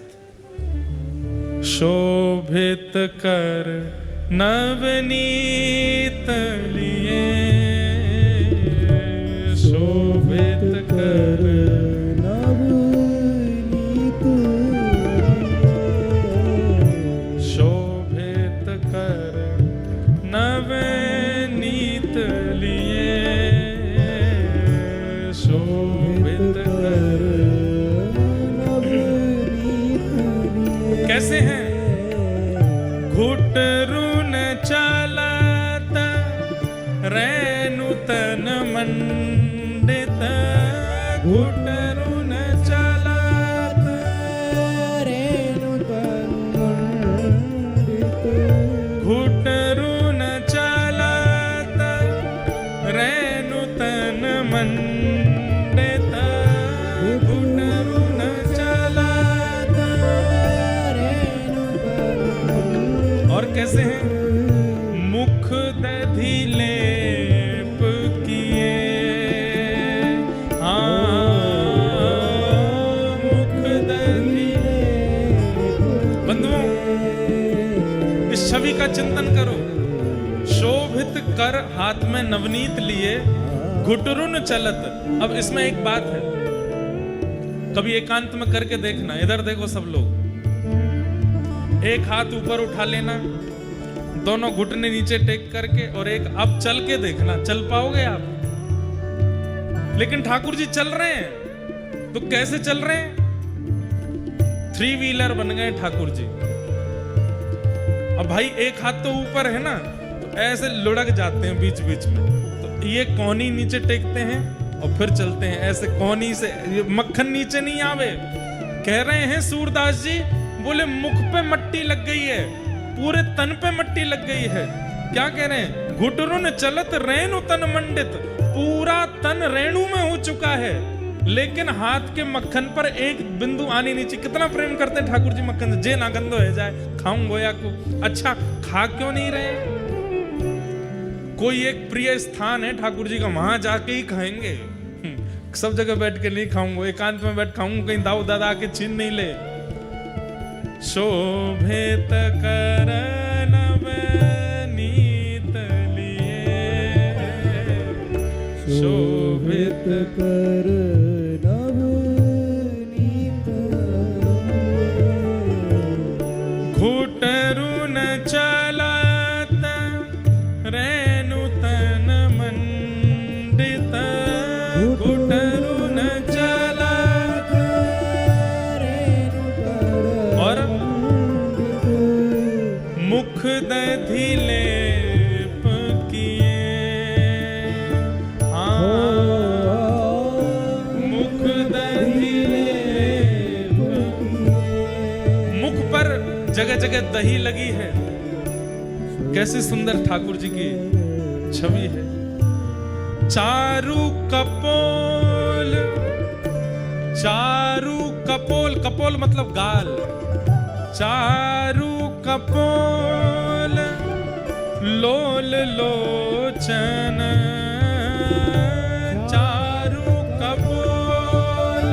S1: शोभित कर नवनीत लिए, शोभित कर
S2: नवनीत,
S1: शोभित कर नवनीत लिए, शोभित कर
S2: नवनीत लिए।
S1: कैसे हैं? घुटरुन चलत रेणुतन मंडित, घुटरुन चलत
S2: रेणुतन मंडित,
S1: घुटरुन चलत रेणुतन मंडित, घुटरुन चलत। और कैसे हैं? मुख दधि लेप किए, मुख दधि। बंधुओं, इस छवि का चिंतन करो। शोभित कर हाथ में नवनीत लिए, घुटरुन चलत। अब इसमें एक बात है, कभी एकांत में करके देखना। इधर देखो सब लोग, एक हाथ ऊपर उठा लेना, दोनों घुटने नीचे टेक करके, और एक अब चल के देखना। चल पाओगे आप? लेकिन ठाकुर जी चल रहे हैं तो कैसे चल रहे हैं? 3 व्हीलर बन गए ठाकुर जी। अब भाई एक हाथ तो ऊपर है ना, तो ऐसे लुढ़क जाते हैं बीच बीच में, तो ये कोहनी नीचे टेकते हैं और फिर चलते हैं ऐसे कोहनी से। मक्खन नीचे नहीं आवे। कह रहे हैं सूरदास जी, बोले मुख पे मट्टी लग गई है, पूरे तन पे मट्टी लग गई है। क्या कह रहे हैं? घुटरुन चलत रेणु तन मंडित, पूरा तन रेणु में हो चुका है, लेकिन हाथ के मक्खन पर एक बिंदु आनी नीचे। कितना प्रेम करते हैं ठाकुर जी मक्खन से। जे ना गंदो है जाए खाऊं गोया को। अच्छा, खा क्यों नहीं रहे? कोई एक प्रिय स्थान है ठाकुर जी का, वहां जाके ही खाएंगे। सब जगह बैठ के नहीं खाऊंगा, एकांत में बैठ खाऊंगा, कहीं दाऊ दादा आके छीन नहीं ले। शोभित कर नवनीत लिए, शोभित
S2: कर नवनीत
S1: जगह दही लगी है। कैसी सुंदर ठाकुर जी की छवि है। चारू कपोल, चारू कपोल, कपोल मतलब गाल, चारू कपोल लोल लोचन, चारू कपोल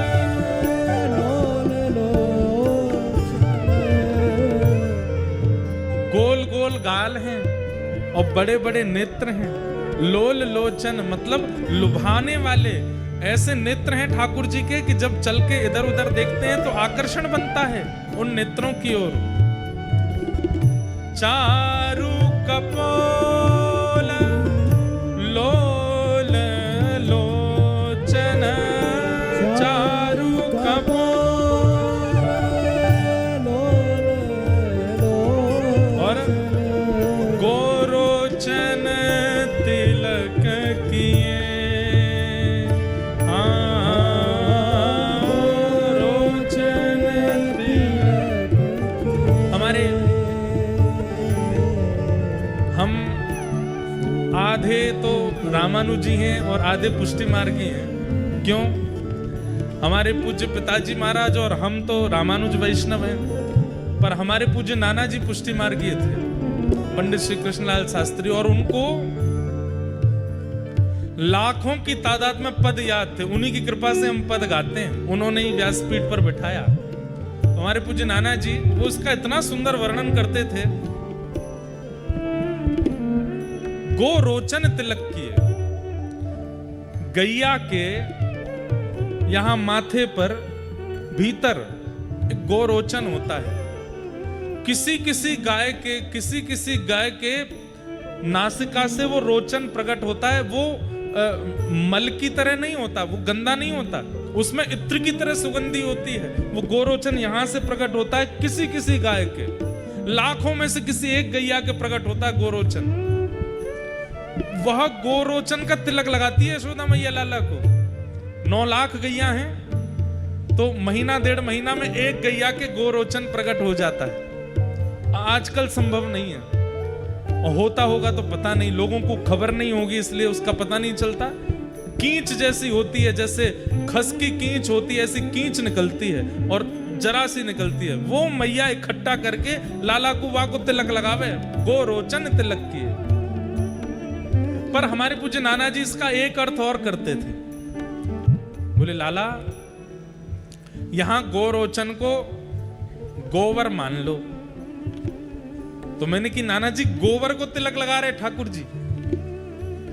S2: लोल लोचन।
S1: गोल गोल गाल हैं और बड़े बड़े नेत्र हैं। लोल लोचन मतलब लुभाने वाले ऐसे नेत्र हैं ठाकुर जी के कि जब चल के इधर उधर देखते हैं तो आकर्षण बनता है उन नेत्रों की ओर। चारू कपोल लोल लोचन, चारू कपोल और गोरोचन तिलक किए। आधे तो रामानुजी हैं और आधे पुष्टि मार्गी हैं। क्यों? हमारे पूज्य पिताजी महाराज और हम तो रामानुज वैष्णव हैं, पर हमारे पूज्य नाना जी पुष्टि मार्गी थे, पंडित श्री कृष्णलाल शास्त्री, और उनको लाखों की तादाद में पद याद थे। उन्हीं की कृपा से हम पद गाते हैं। उन्होंने ही व्यासपीठ पर बिठाया। तो हमारे पूज्य नाना जी वो उसका इतना सुंदर वर्णन करते थे। गोरोचन तिलक किए। गैया के यहां माथे पर भीतर एक गोरोचन होता है। किसी किसी गाय के नासिका से वो रोचन प्रकट होता है। वो मल की तरह नहीं होता, वो गंदा नहीं होता, उसमें इत्र की तरह सुगंधी होती है। वो गोरोचन यहां से प्रकट होता है किसी किसी गाय के। लाखों में से किसी एक गैया के प्रकट होता है गोरोचन। वह गोरोचन का तिलक लगाती है यशोदा मैया लाला को। 9 लाख गैया हैं तो महीना 1.5 महीना में एक गैया के गोरोचन प्रकट हो जाता है। आजकल संभव नहीं है, और होता होगा तो पता नहीं, लोगों को खबर नहीं होगी इसलिए उसका पता नहीं चलता। कींच जैसी होती है, जैसे खस की कींच होती है ऐसी कींच निकलती है और जरा सी निकलती है। वो मैया इकट्ठा करके लाला कुआ को तिलक लगावे, गोरोचन तिलक किए। पर हमारे पूज्य नाना जी इसका एक अर्थ और करते थे। बोले लाला यहां गोरोचन को गोवर मान लो। तो मैंने कि नाना जी गोबर को तिलक लगा रहे ठाकुर जी।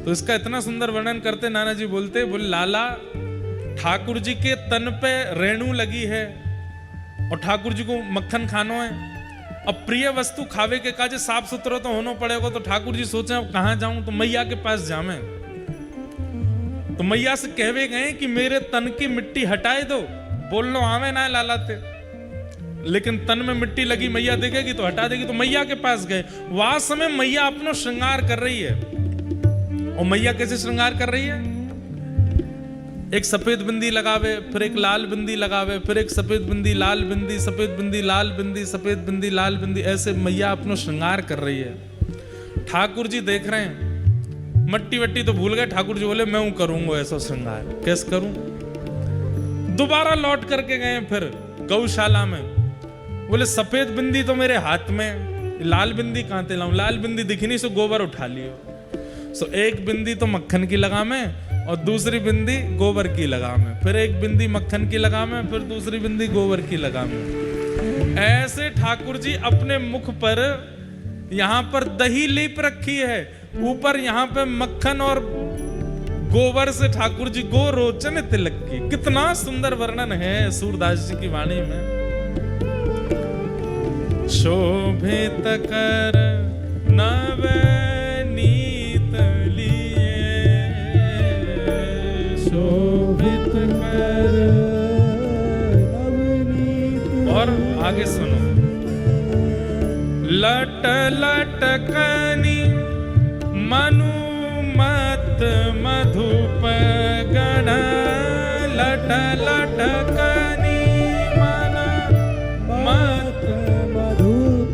S1: तो इसका इतना सुंदर वर्णन करते नाना जी बोलते, बोले लाला ठाकुर जी के तन पे रेणु लगी है और ठाकुर जी को मक्खन खानो है। अब प्रिय वस्तु खावे के काजे साफ सुथरा तो होना पड़ेगा। तो ठाकुर जी सोचे अब कहां जाऊं, तो मैया के पास जावे। तो मैया से कहवे गए कि मेरे तन की मिट्टी हटाए दो। बोलनो आवे ना लाला ते, लेकिन तन में मिट्टी लगी मैया देखेगी तो हटा देगी। तो मैया के पास गए। वहां समय मैया अपना श्रृंगार कर रही है। और मैया कैसे श्रृंगार कर रही है? एक सफेद बिंदी लगावे, फिर एक लाल बिंदी लगावे, फिर एक सफेद बिंदी लाल बिंदी, सफेद बिंदी लाल बिंदी, सफेद बिंदी लाल बिंदी, ऐसे मैया अपना श्रृंगार कर रही है। ठाकुर जी देख रहे हैं, मट्टी वट्टी तो भूल गए। ठाकुर जी बोले मैं करूंगा ऐसा श्रृंगार, कैसे करूं? दोबारा लौट करके गए फिर गौशाला में। बोले सफेद बिंदी तो मेरे हाथ में, लाल बिंदी कहां ते लाऊं? लाल बिंदी दिखनी सो गोबर उठा लियो। सो एक बिंदी तो मक्खन की लगा में और दूसरी बिंदी गोबर की लगा में, फिर एक बिंदी मक्खन की लगा में, फिर दूसरी बिंदी गोबर की लगा में। ऐसे ठाकुर जी अपने मुख पर यहां पर दही लेप रखी है, ऊपर यहां पे मक्खन और गोबर से ठाकुर जी गोरोचन तिलक की। कितना सुंदर वर्णन है सूरदास जी की वाणी में। शोभित कर नवनीत लिए, शोभित कर नवनीत। और आगे सुनो, लट लटकनी मनुमत मधुप गण, लट लटकनी मन मत
S2: मधुप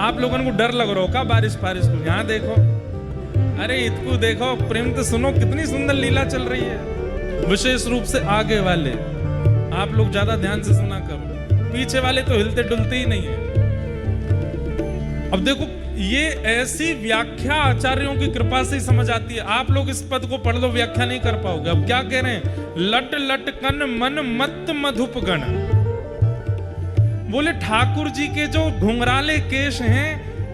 S1: आप लोगों को डर लग रहा हो का बारिश फारिश को? यहाँ देखो, अरे इतकू देखो, प्रेम तो सुनो, कितनी सुंदर लीला चल रही है। विशेष रूप से आगे वाले आप लोग ज्यादा ध्यान से सुना करो, पीछे वाले तो हिलते डुलते ही नहीं है। अब देखो, ये ऐसी व्याख्या आचार्यों की कृपा से ही समझ आती है। आप लोग इस पद को पढ़ लो, व्याख्या नहीं कर पाओगे। अब क्या कह रहे हैं? लट लट कन मन मत मधुप गण। बोले ठाकुर जी के जो घुंघराले केश हैं,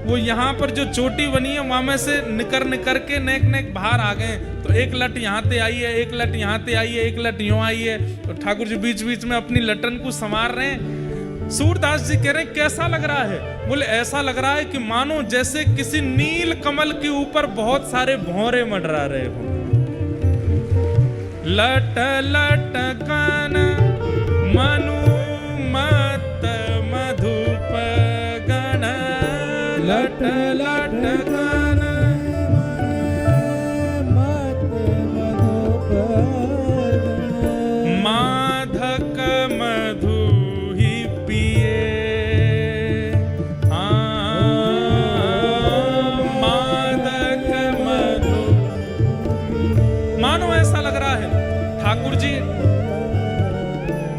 S1: वो यहाँ पर जो चोटी बनी है वहां में से निकर निकर के नेक नेक बाहर आ गए। तो एक लट यहाँ ते आई है, एक लट यहाँ ते आई है, एक लट यूं आई है। तो ठाकुर जी बीच बीच में अपनी लटन को संवार रहे हैं। सूरदास जी कह रहे हैं कैसा लग रहा है? बोले ऐसा लग रहा है कि मानो जैसे किसी नील कमल के ऊपर बहुत सारे भौरे मंडरा रहे हो। लट लट कन मनु मत मधुप गण, लट लट कन
S2: मत मधुप गण।
S1: माधक मधु ही पिए। मादक मधु। मानो ऐसा लग रहा है ठाकुर जी,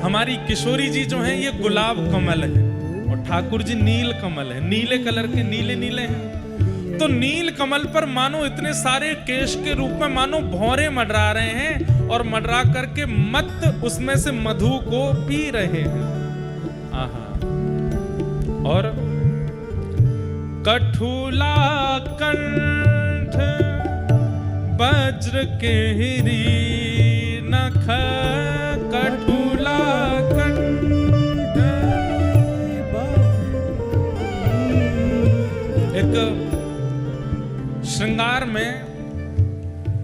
S1: हमारी किशोरी जी जो हैं ये गुलाब कमल है और ठाकुर जी नील कमल है, नीले कलर के, नीले नीले हैं। तो नील कमल पर मानो इतने सारे केश के रूप में मानो भौरे मंडरा रहे हैं और मंडरा करके मत उसमें से मधु को पी रहे हैं। आहा। और कठुला कंठ वज्र के हिरी नख, कठुला कंठ। एक श्रृंगार में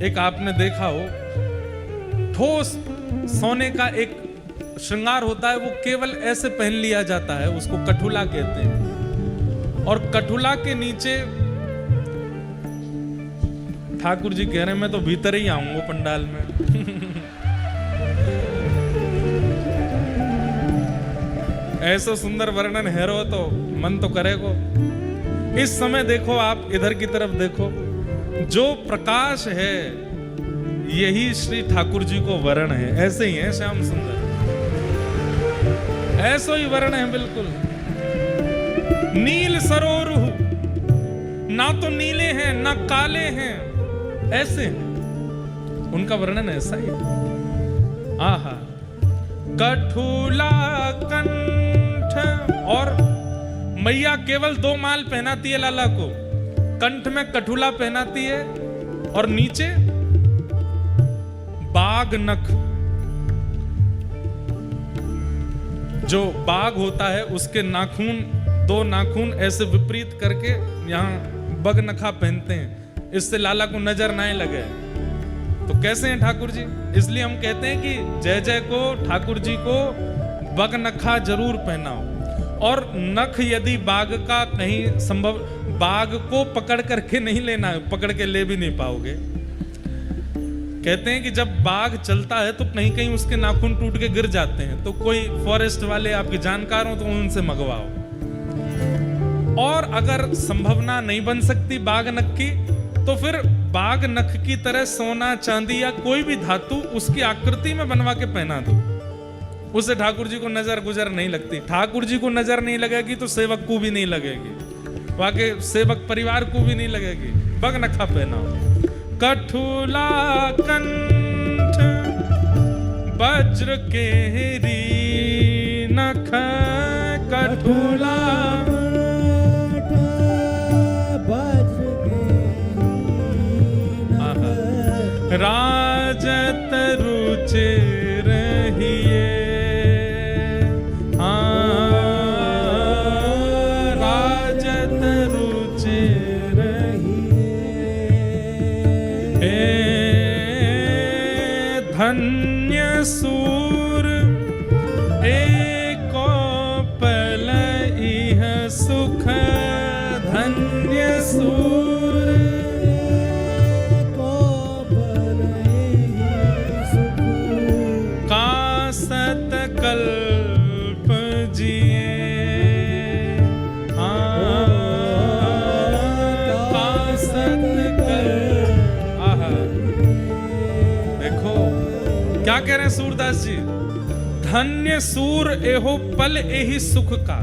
S1: एक आपने देखा हो, ठोस सोने का एक श्रृंगार होता है, वो केवल ऐसे पहन लिया जाता है, उसको कठुला कहते हैं। और कठुला के नीचे ठाकुर जी कह रहे हैं मैं तो भीतर ही आऊंगा पंडाल में। ऐसा सुंदर वर्णन है रो तो मन तो करेगो। इस समय देखो, आप इधर की तरफ देखो, जो प्रकाश है यही श्री ठाकुर जी को वर्ण है। ऐसे ही है श्याम सुंदर, ऐसा ही वर्ण है बिल्कुल। नील सरोरुह, ना तो नीले हैं ना काले हैं, ऐसे हैं। उनका वर्णन ऐसा ही। आहा। कठुला कंठ। और मैया केवल 2 माल पहनाती है लाला को, कंठ में कठुला पहनाती है और नीचे बाघ नख। जो बाघ होता है उसके नाखून, 2 नाखून ऐसे विपरीत करके यहाँ बग नखा पहनते हैं, इससे लाला को नजर ना लगे। तो कैसे हैं ठाकुर जी? इसलिए हम कहते हैं कि जय जय को ठाकुर जी को बग नखा जरूर पहनाओ। और नख यदि बाघ का कहीं संभव, बाघ को पकड़ करके नहीं लेना है, पकड़ के ले भी नहीं पाओगे। कहते हैं कि जब बाघ चलता है तो कहीं कहीं उसके नाखून टूट के गिर जाते हैं, तो कोई फॉरेस्ट वाले आपके जानकार हो तो उनसे मंगवाओ। और अगर संभावना नहीं बन सकती बाघ नख की, तो फिर बाघ नख की तरह सोना चांदी या कोई भी धातु उसकी आकृति में बनवा के पहना दो, उससे ठाकुर जी को नजर गुजर नहीं लगती। ठाकुर जी को नजर नहीं लगेगी तो सेवक को भी नहीं लगेगी, वाके सेवक परिवार को भी नहीं लगेगी। बग नखा पहनाओ। कठुला कंठ वज्र के हिरी नख, कठुला राजत रुचि रहिए। राजत रुचि रहिए। धन्य सूर एको पल इह सुख, धन्य सूर कल्प जिए। देखो क्या कह रहे हैं सूरदास जी, धन्य सूर एहो पल एहि सुख का।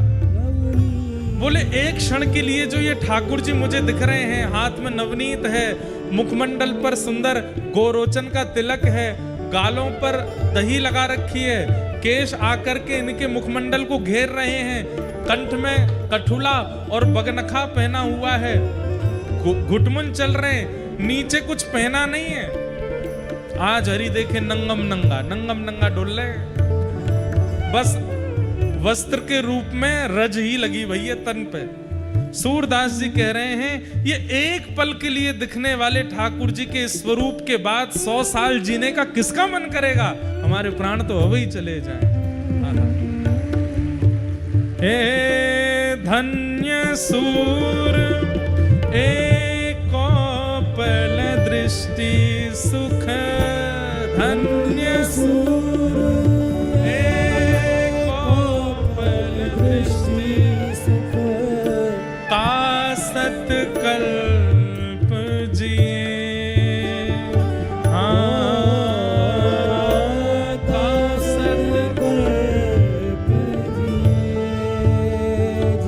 S1: बोले एक क्षण के लिए जो ये ठाकुर जी मुझे दिख रहे हैं, हाथ में नवनीत है, मुखमंडल पर सुंदर गोरोचन का तिलक है, गालों पर दही लगा रखी है, केश आकर के इनके मुखमंडल को घेर रहे हैं, कंठ में कठुला और बगनखा पहना हुआ है, घुटमुन चल रहे हैं, नीचे कुछ पहना नहीं है। आज हरि देखे नंगम नंगा डोल रहे, बस वस्त्र के रूप में रज ही लगी भई है तन पे। सूरदास जी कह रहे हैं ये एक पल के लिए दिखने वाले ठाकुर जी के स्वरूप के बाद 100 साल जीने का किसका मन करेगा? हमारे प्राण तो अब ही चले जाएं। हे धन्य सूर एको पल दृष्टि सुख, धन्य सूर एको पल दृष्टि सुख, तासत कल्प जिए। तासत कल्प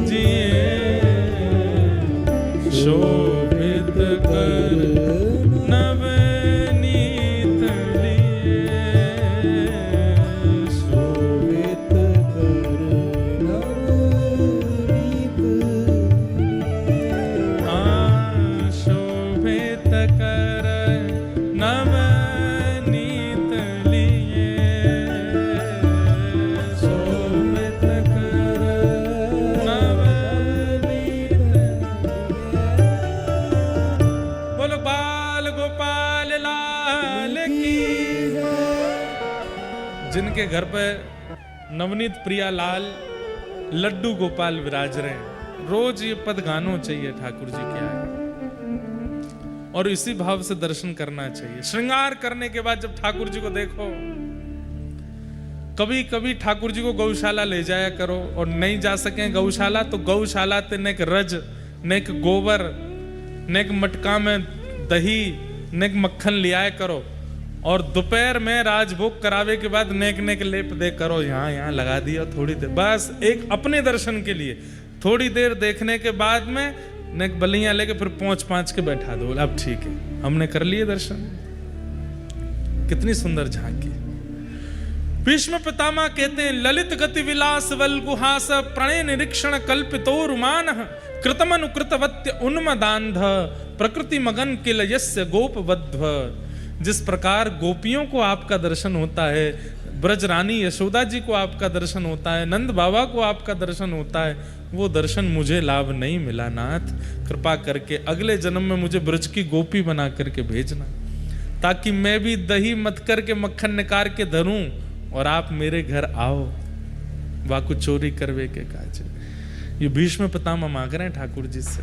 S1: जिए, शोभित कर नवनीत लिए, शोभित कर नवनीत लिए, शोभित कर नवनीत लिए, शोभित कर नवनीत लिए। बोलो बाल गोपाल लाल की। जिनके घर पे नवनीत प्रिया लाल लड्डू गोपाल विराज रहे हैं, रोज ये पद गानो चाहिए ठाकुर जी के आगे, और इसी भाव से दर्शन करना चाहिए। श्रृंगार करने के बाद जब ठाकुर जी को देखो, कभी कभी ठाकुर जी को गौशाला ले जाया करो, और नहीं जा सके गौशाला तो गौशाला ते नेक रज, नेक गोबर, नेक मटका में दही, नेक मक्खन लियाया करो, और दोपहर में राजभोग करावे के बाद नेक नेक लेप दे करो, यहाँ यहाँ लगा दिया थोड़ी देर, बस एक अपने दर्शन के लिए थोड़ी देर देखने के बाद में नेक बलियां लेके फिर पहुंच के बैठा दो, अब ठीक है हमने कर लिए दर्शन। कितनी सुंदर झांकी। भीष्म पितामह कहते हैं, ललित गति विलास वल गुहास, प्रणय निरीक्षण कल्पितोरुमान, कृतमनुकृतवत्य उन्मदान्ध, प्रकृति मगन किल यस्य गोपवध्व। जिस प्रकार गोपियों को आपका दर्शन होता है, ब्रज रानी यशोदा जी को आपका दर्शन होता है, नंद बाबा को आपका दर्शन होता है, वो दर्शन मुझे लाभ नहीं मिला नाथ, कृपा करके अगले जन्म में मुझे ब्रज की गोपी बना करके भेजना, ताकि मैं भी दही मत करके मक्खन निकाल के धरूं और आप मेरे घर आओ, वाकु चोरी करवे के काज। ये भीष्म पितामह मांग रहे हैं ठाकुर जी से।